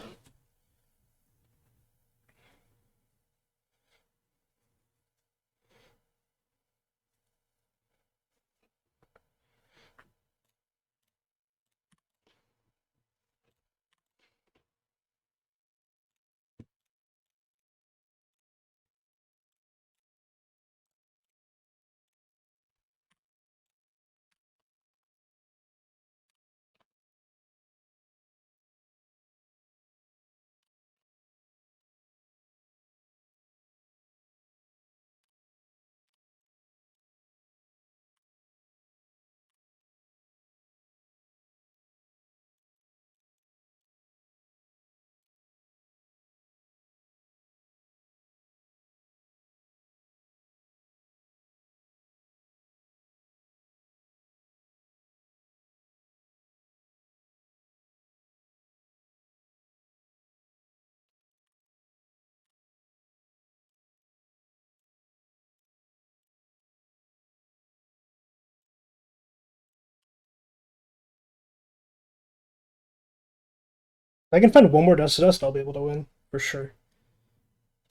I can find one more Dust to Dust, I'll be able to win, for sure.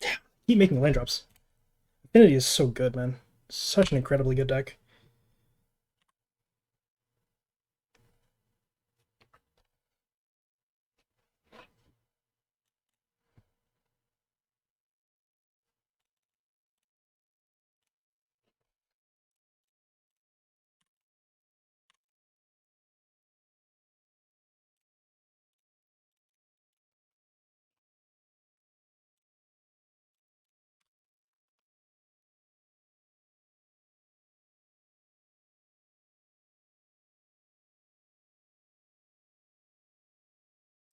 Damn, keep making land drops. Affinity is so good, man. Such an incredibly good deck.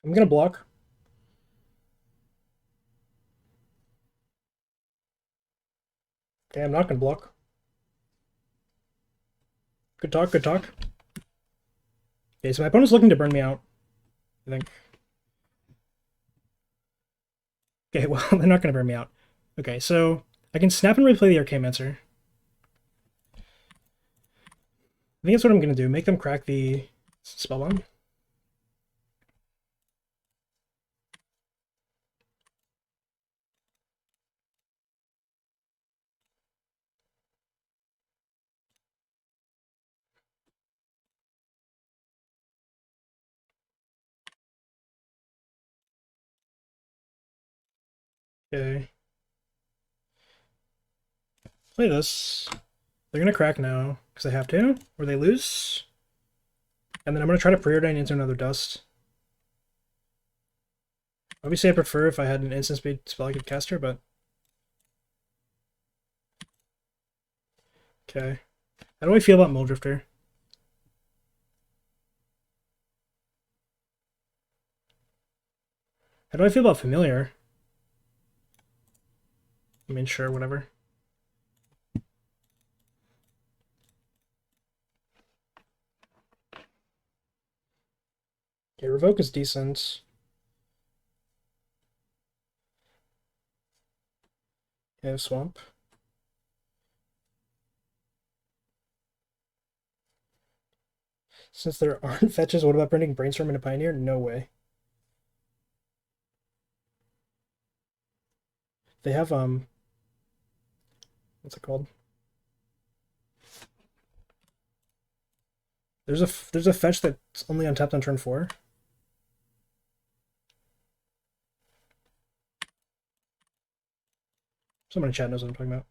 I'm gonna block. Okay, I'm not gonna block. Good talk, good talk. Okay, so my opponent's looking to burn me out, I think. Okay, well, they're not gonna burn me out. Okay, so I can snap and replay the Archaeomancer. I think that's what I'm gonna do. Make them crack the Spellbomb. Okay. Play this. They're gonna crack now, because they have to, or they lose. And then I'm gonna try to preordain into another dust. Obviously I prefer if I had an instant speed spell I could cast her, but okay. How do I feel about Muldrifter? How do I feel about Familiar? I mean, sure, whatever. Okay, Revoke is decent. Okay, Swamp. Since there aren't fetches, what about printing Brainstorm into Pioneer? No way. They have, what's it called? There's a fetch that's only untapped on turn 4. Someone in chat knows what I'm talking about.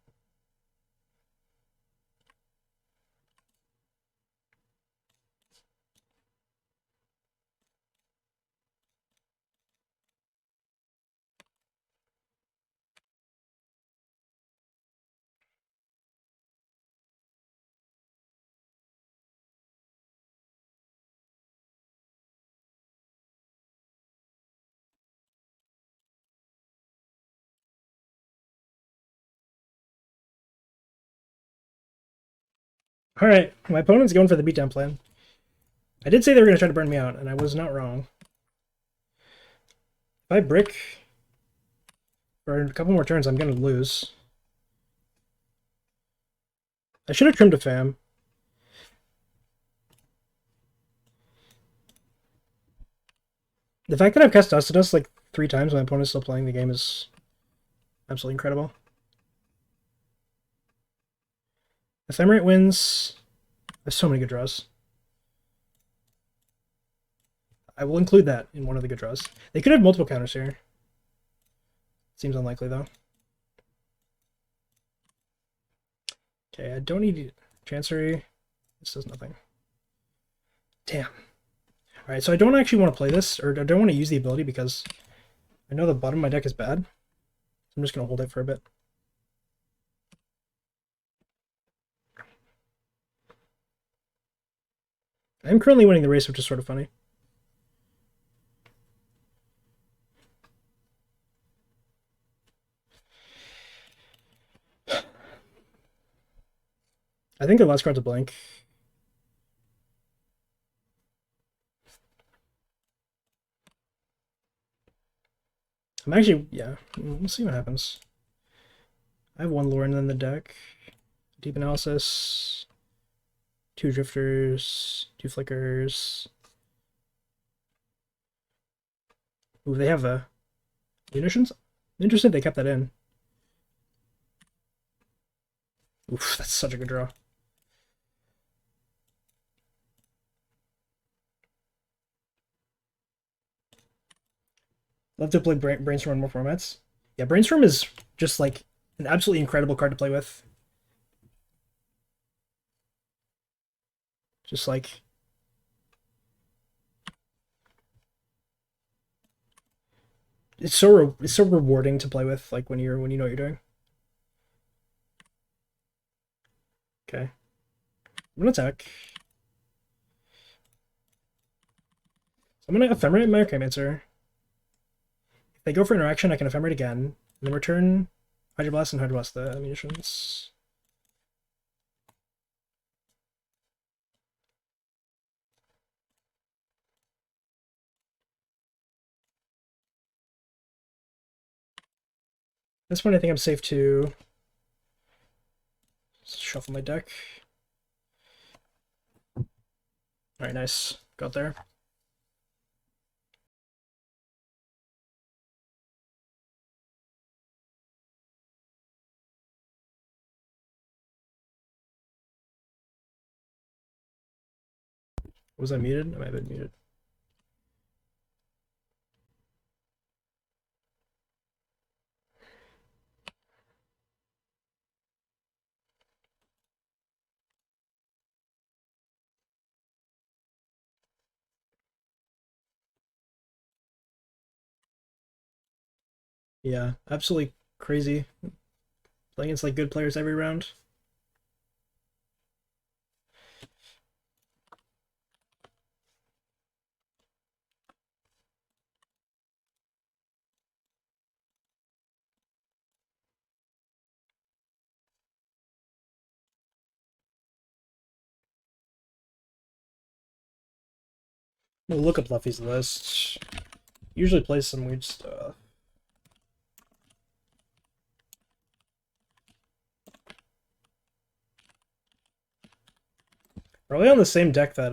Alright, my opponent's going for the beatdown plan. I did say they were going to try to burn me out, and I was not wrong. If I brick for a couple more turns, I'm going to lose. I should have trimmed a fam. The fact that I've cast Dust to Dust like 3 times when my opponent's still playing the game is absolutely incredible. Ephemerate wins. There's so many good draws. I will include that in one of the good draws. They could have multiple counters here. Seems unlikely, though. Okay, I don't need Chancery. This does nothing. Damn. Alright, so I don't actually want to play this, or I don't want to use the ability because I know the bottom of my deck is bad. I'm just going to hold it for a bit. I'm currently winning the race, which is sort of funny. I think the last card's a blank. I'm actually, yeah, we'll see what happens. I have 1 Lauren in the deck. Deep Analysis. 2 Drifters. 2 Flickers. Ooh, they have munitions? Interesting they kept that in. Oof, that's such a good draw. Love to play Brainstorm in more formats. Yeah, Brainstorm is just like an absolutely incredible card to play with. Just like it's so rewarding to play with, like when you know what you're doing. Okay, I'm gonna attack. So I'm gonna ephemerate my Archimancer. If they go for interaction, I can ephemerate again, and then return Hydroblast and Hydroblast the munitions. At this point, I think I'm safe to shuffle my deck. Alright, nice. Got there. Was I muted? I might have been muted. Yeah, absolutely crazy. Playing against like good players every round. We'll look up Luffy's list. Usually plays some weird stuff. Probably on the same deck that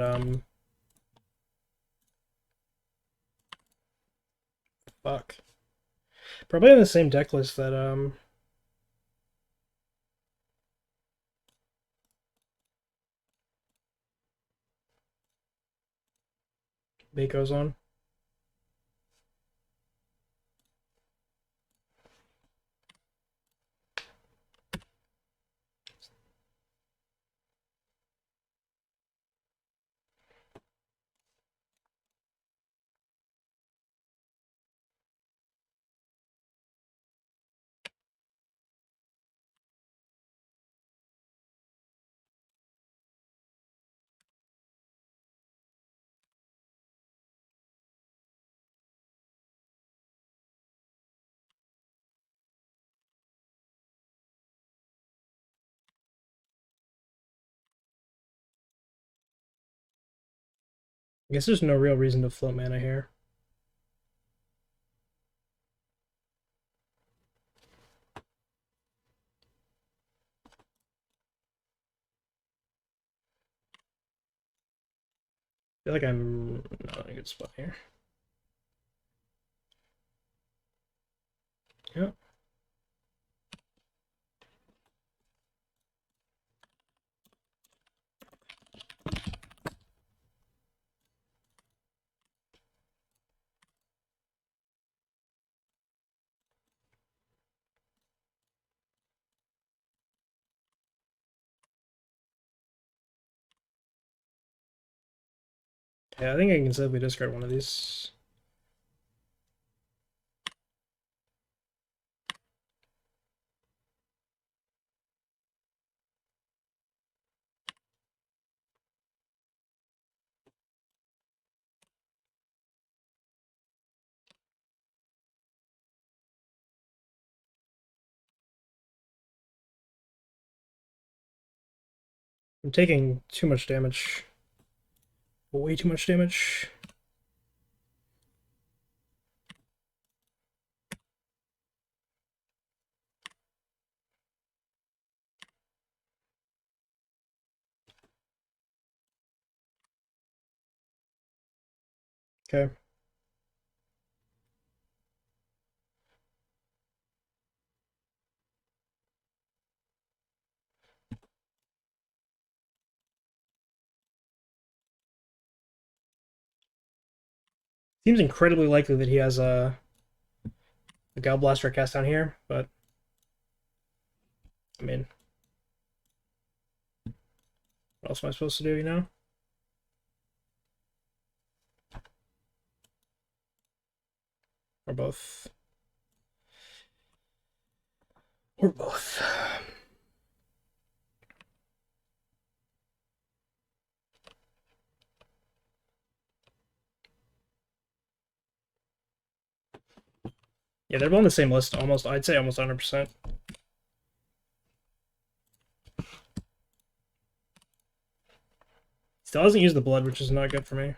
fuck. Probably on the same deck list that Bako's on. I guess there's no real reason to float mana here. I feel like I'm not in a good spot here. Yeah. Yeah, I think I can safely discard one of these. I'm taking too much damage. Way too much damage. Okay. Seems incredibly likely that he has a Gal Blaster cast down here, but I mean, what else am I supposed to do, you know? Or both. Or both. Yeah, they're on the same list almost. I'd say almost 100%. Still hasn't used the blood, which is not good for me.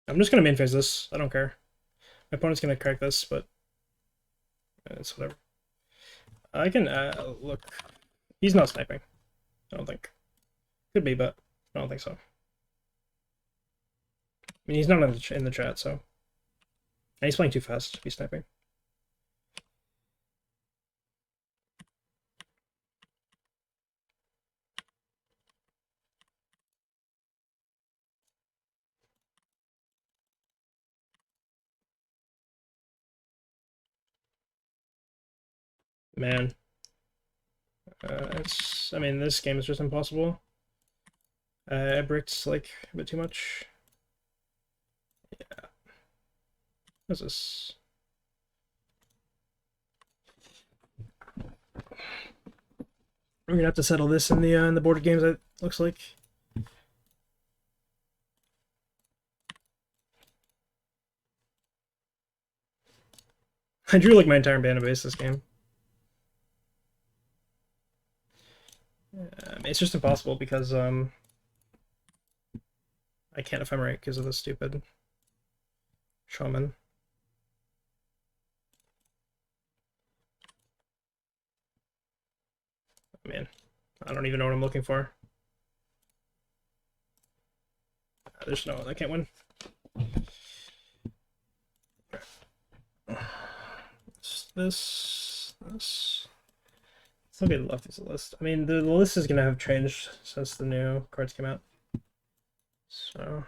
I'm just gonna main phase this. I don't care. My opponent's gonna crack this, but it's whatever. I can look. He's not sniping. I don't think. Could be, but I don't think so. I mean, he's not in the chat, so. And he's playing too fast to be sniping. Man. I mean, this game is just impossible. I bricked, like, a bit too much. Yeah. What's this? We're gonna have to settle this in the board games, it looks like. I drew, like, my entire mana base this game. It's just impossible because I can't ephemerate because of this stupid shaman. Man, I don't even know what I'm looking for. There's no, I can't win. This. It's okay to left is a list. I mean, the list is gonna have changed since the new cards came out. So.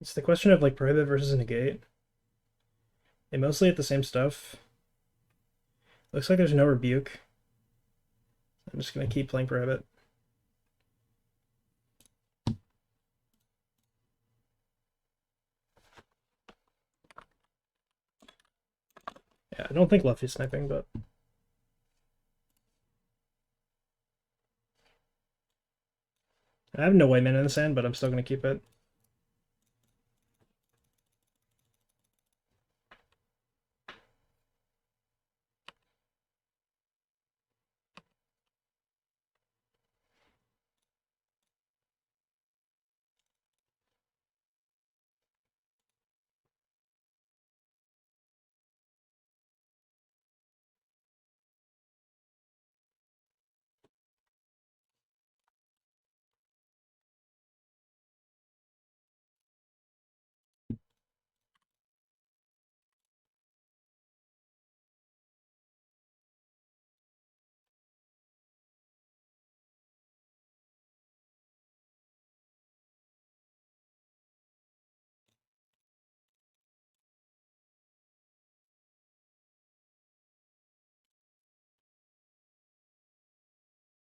It's the question of like prohibit versus negate. They mostly hit the same stuff. Looks like there's no rebuke. I'm just gonna keep playing prohibit. Yeah, I don't think lefty's sniping, but I have no white mana in this hand, but I'm still gonna keep it.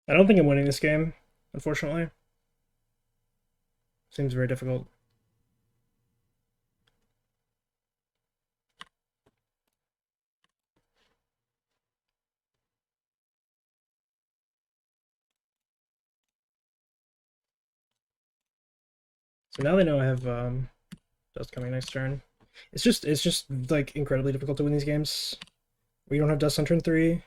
I don't think I'm winning this game, unfortunately. Seems very difficult. So now they know I have Dust coming next turn. It's just like incredibly difficult to win these games. We don't have Dust on turn 3.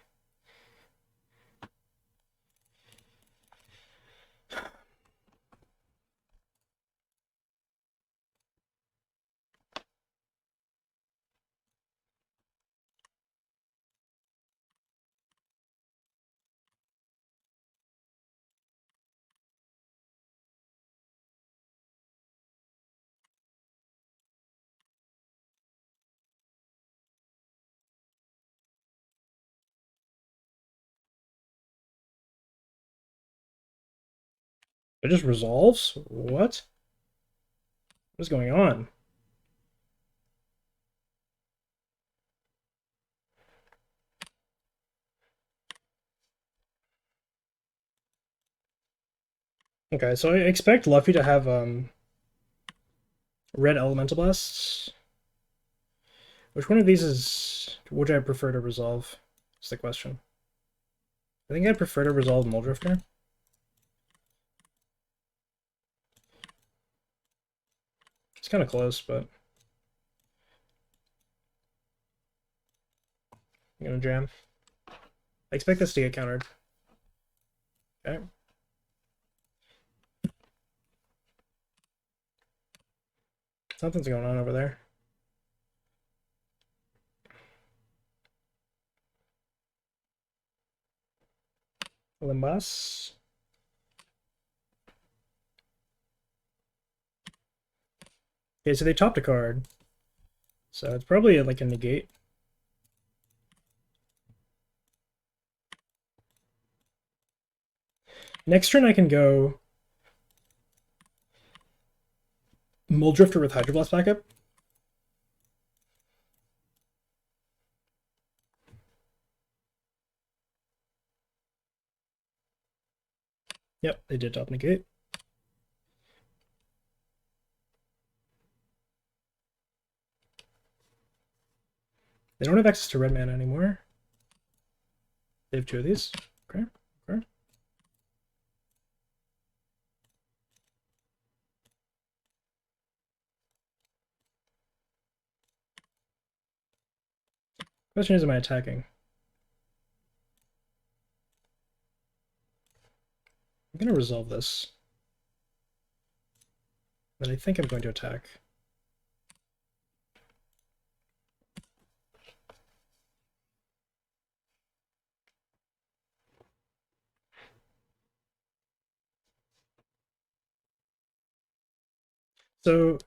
It just resolves? What? What is going on? Okay, so I expect Luffy to have red elemental blasts. Which one of these is would I prefer to resolve? Is the question. I think I'd prefer to resolve Muldrifter. It's kind of close, but I'm gonna jam. I expect this to get countered. Okay. Something's going on over there. Limbas. Okay, so they topped a card. So it's probably like a negate. Next turn I can go Muldrifter with Hydroblast backup. Yep, they did top negate. They don't have access to red mana anymore. They have two of these. Okay, okay. Question is, am I attacking? I'm going to resolve this. But I think I'm going to attack. So,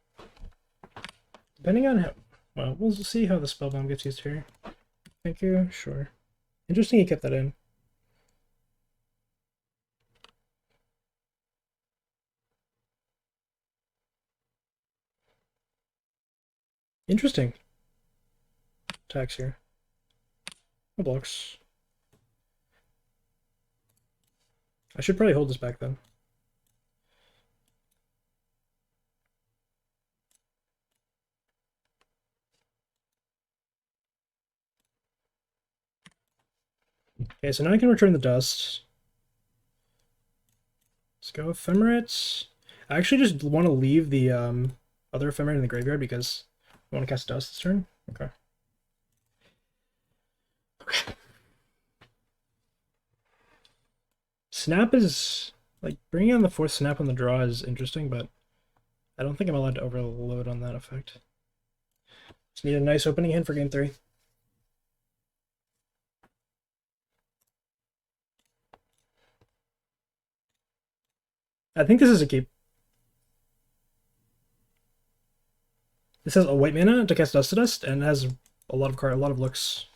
depending on how... Well, we'll see how the Spellbound gets used here. Thank you, sure. Interesting he kept that in. Interesting. Attacks here. No blocks. I should probably hold this back then. Okay, so now I can return the dust. Let's go Ephemerate. I actually just want to leave the other Ephemerate in the graveyard because I want to cast dust this turn. Okay. Okay. Snap is... Like, bringing on the fourth snap on the draw is interesting, but I don't think I'm allowed to overload on that effect. Just need a nice opening hand for game 3. I think this is a keep. This has a white mana to cast Dust to Dust, and it has a lot of looks.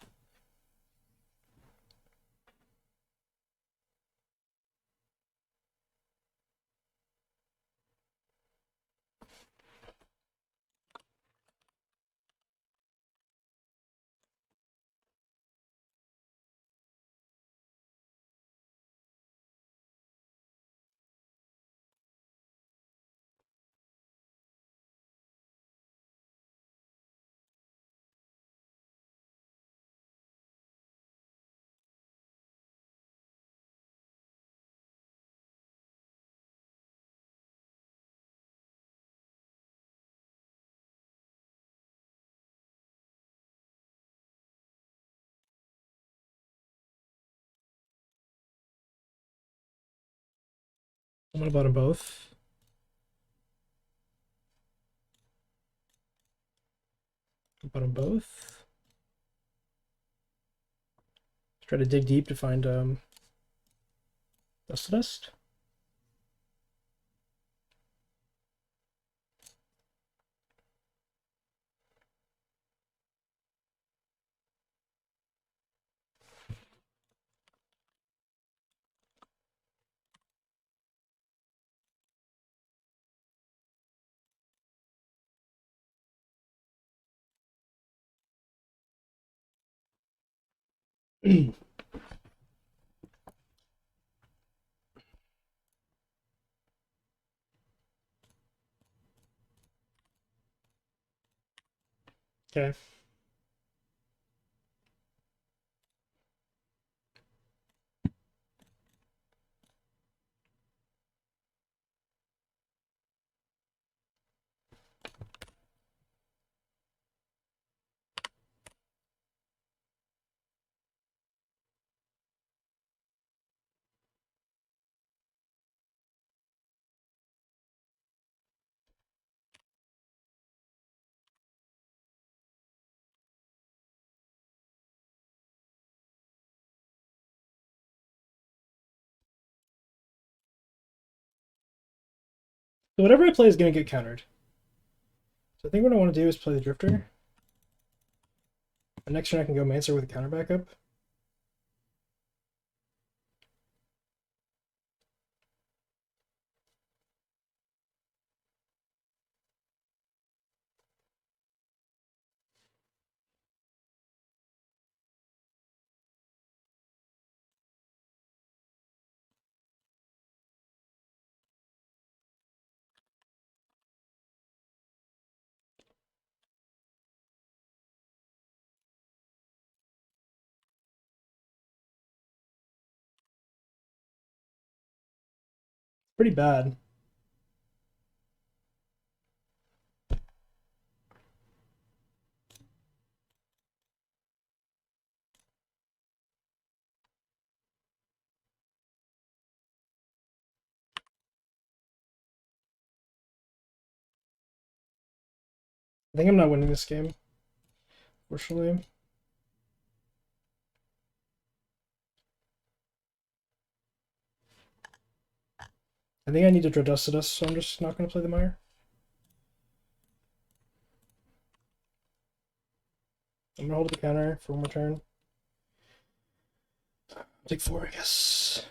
I'm gonna bottom both. Bottom both. Try to dig deep to find Dust to Dust. Okay. So whatever I play is going to get countered. So I think what I want to do is play the Drifter. And next turn I can go Mancer with a counter backup. Pretty bad. I think I'm not winning this game, fortunately. I think I need to draw Dustidus, so I'm just not going to play the Mire. I'm going to hold the counter for one more turn. Take 4, I guess.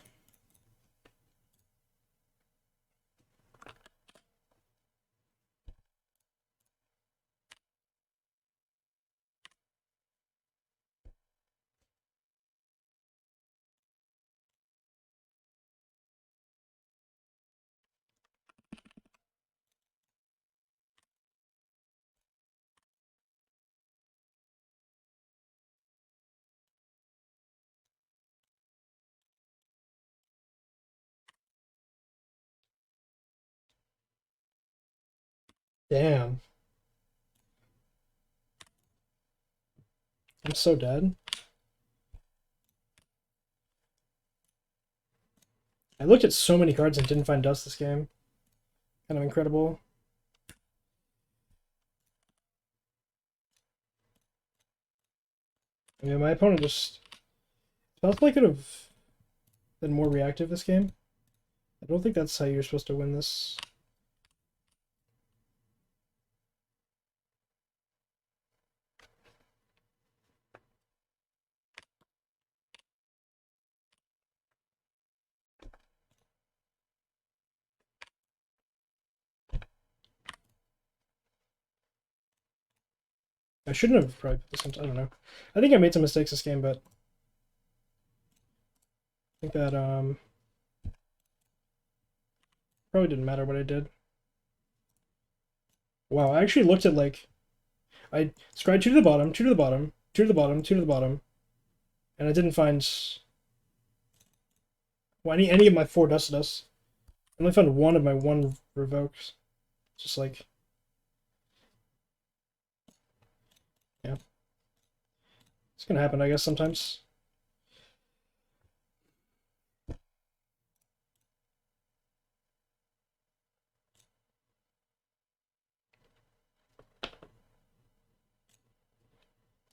Damn. I'm so dead. I looked at so many cards and didn't find Dust this game. Kind of incredible. I mean, my opponent just... Possibly could have been more reactive this game. I don't think that's how you're supposed to win this. I shouldn't have probably put this into... I don't know. I think I made some mistakes this game, but... I think that, probably didn't matter what I did. Wow, I actually looked at, like... I scryed 2 to the bottom, 2 to the bottom, 2 to the bottom, 2 to the bottom, and I didn't find... Well, any of my 4 Dustidus. I only found one of my 1 revokes. Just like... Yeah. It's gonna happen, I guess, sometimes.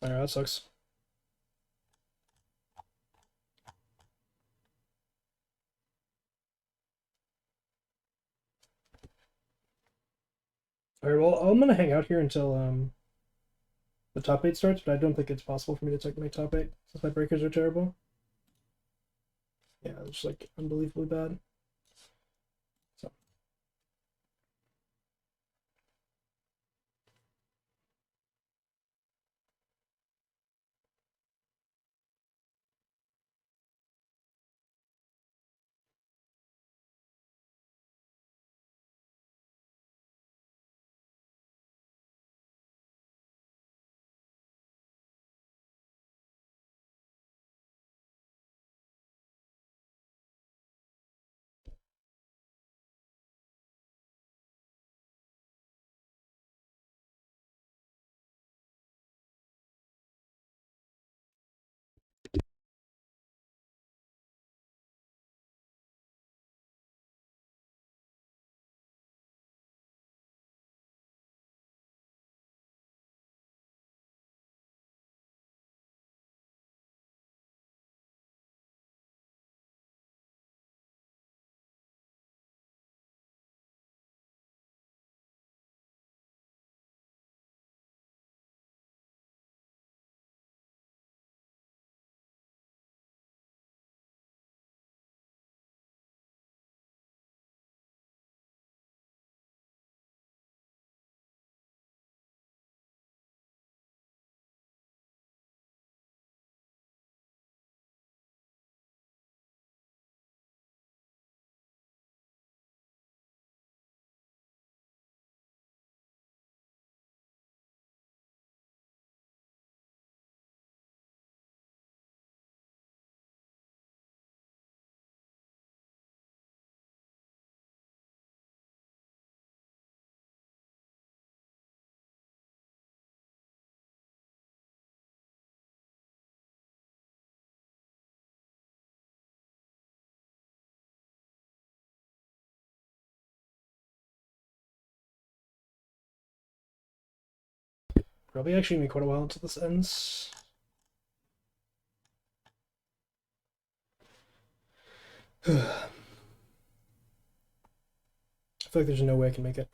Alright, that sucks. Alright, well, I'm gonna hang out here until the top 8 starts, but I don't think it's possible for me to take my top 8 since my breakers are terrible. Yeah, it's just like unbelievably bad. So. Probably actually gonna be quite a while until this ends. I feel like there's no way I can make it.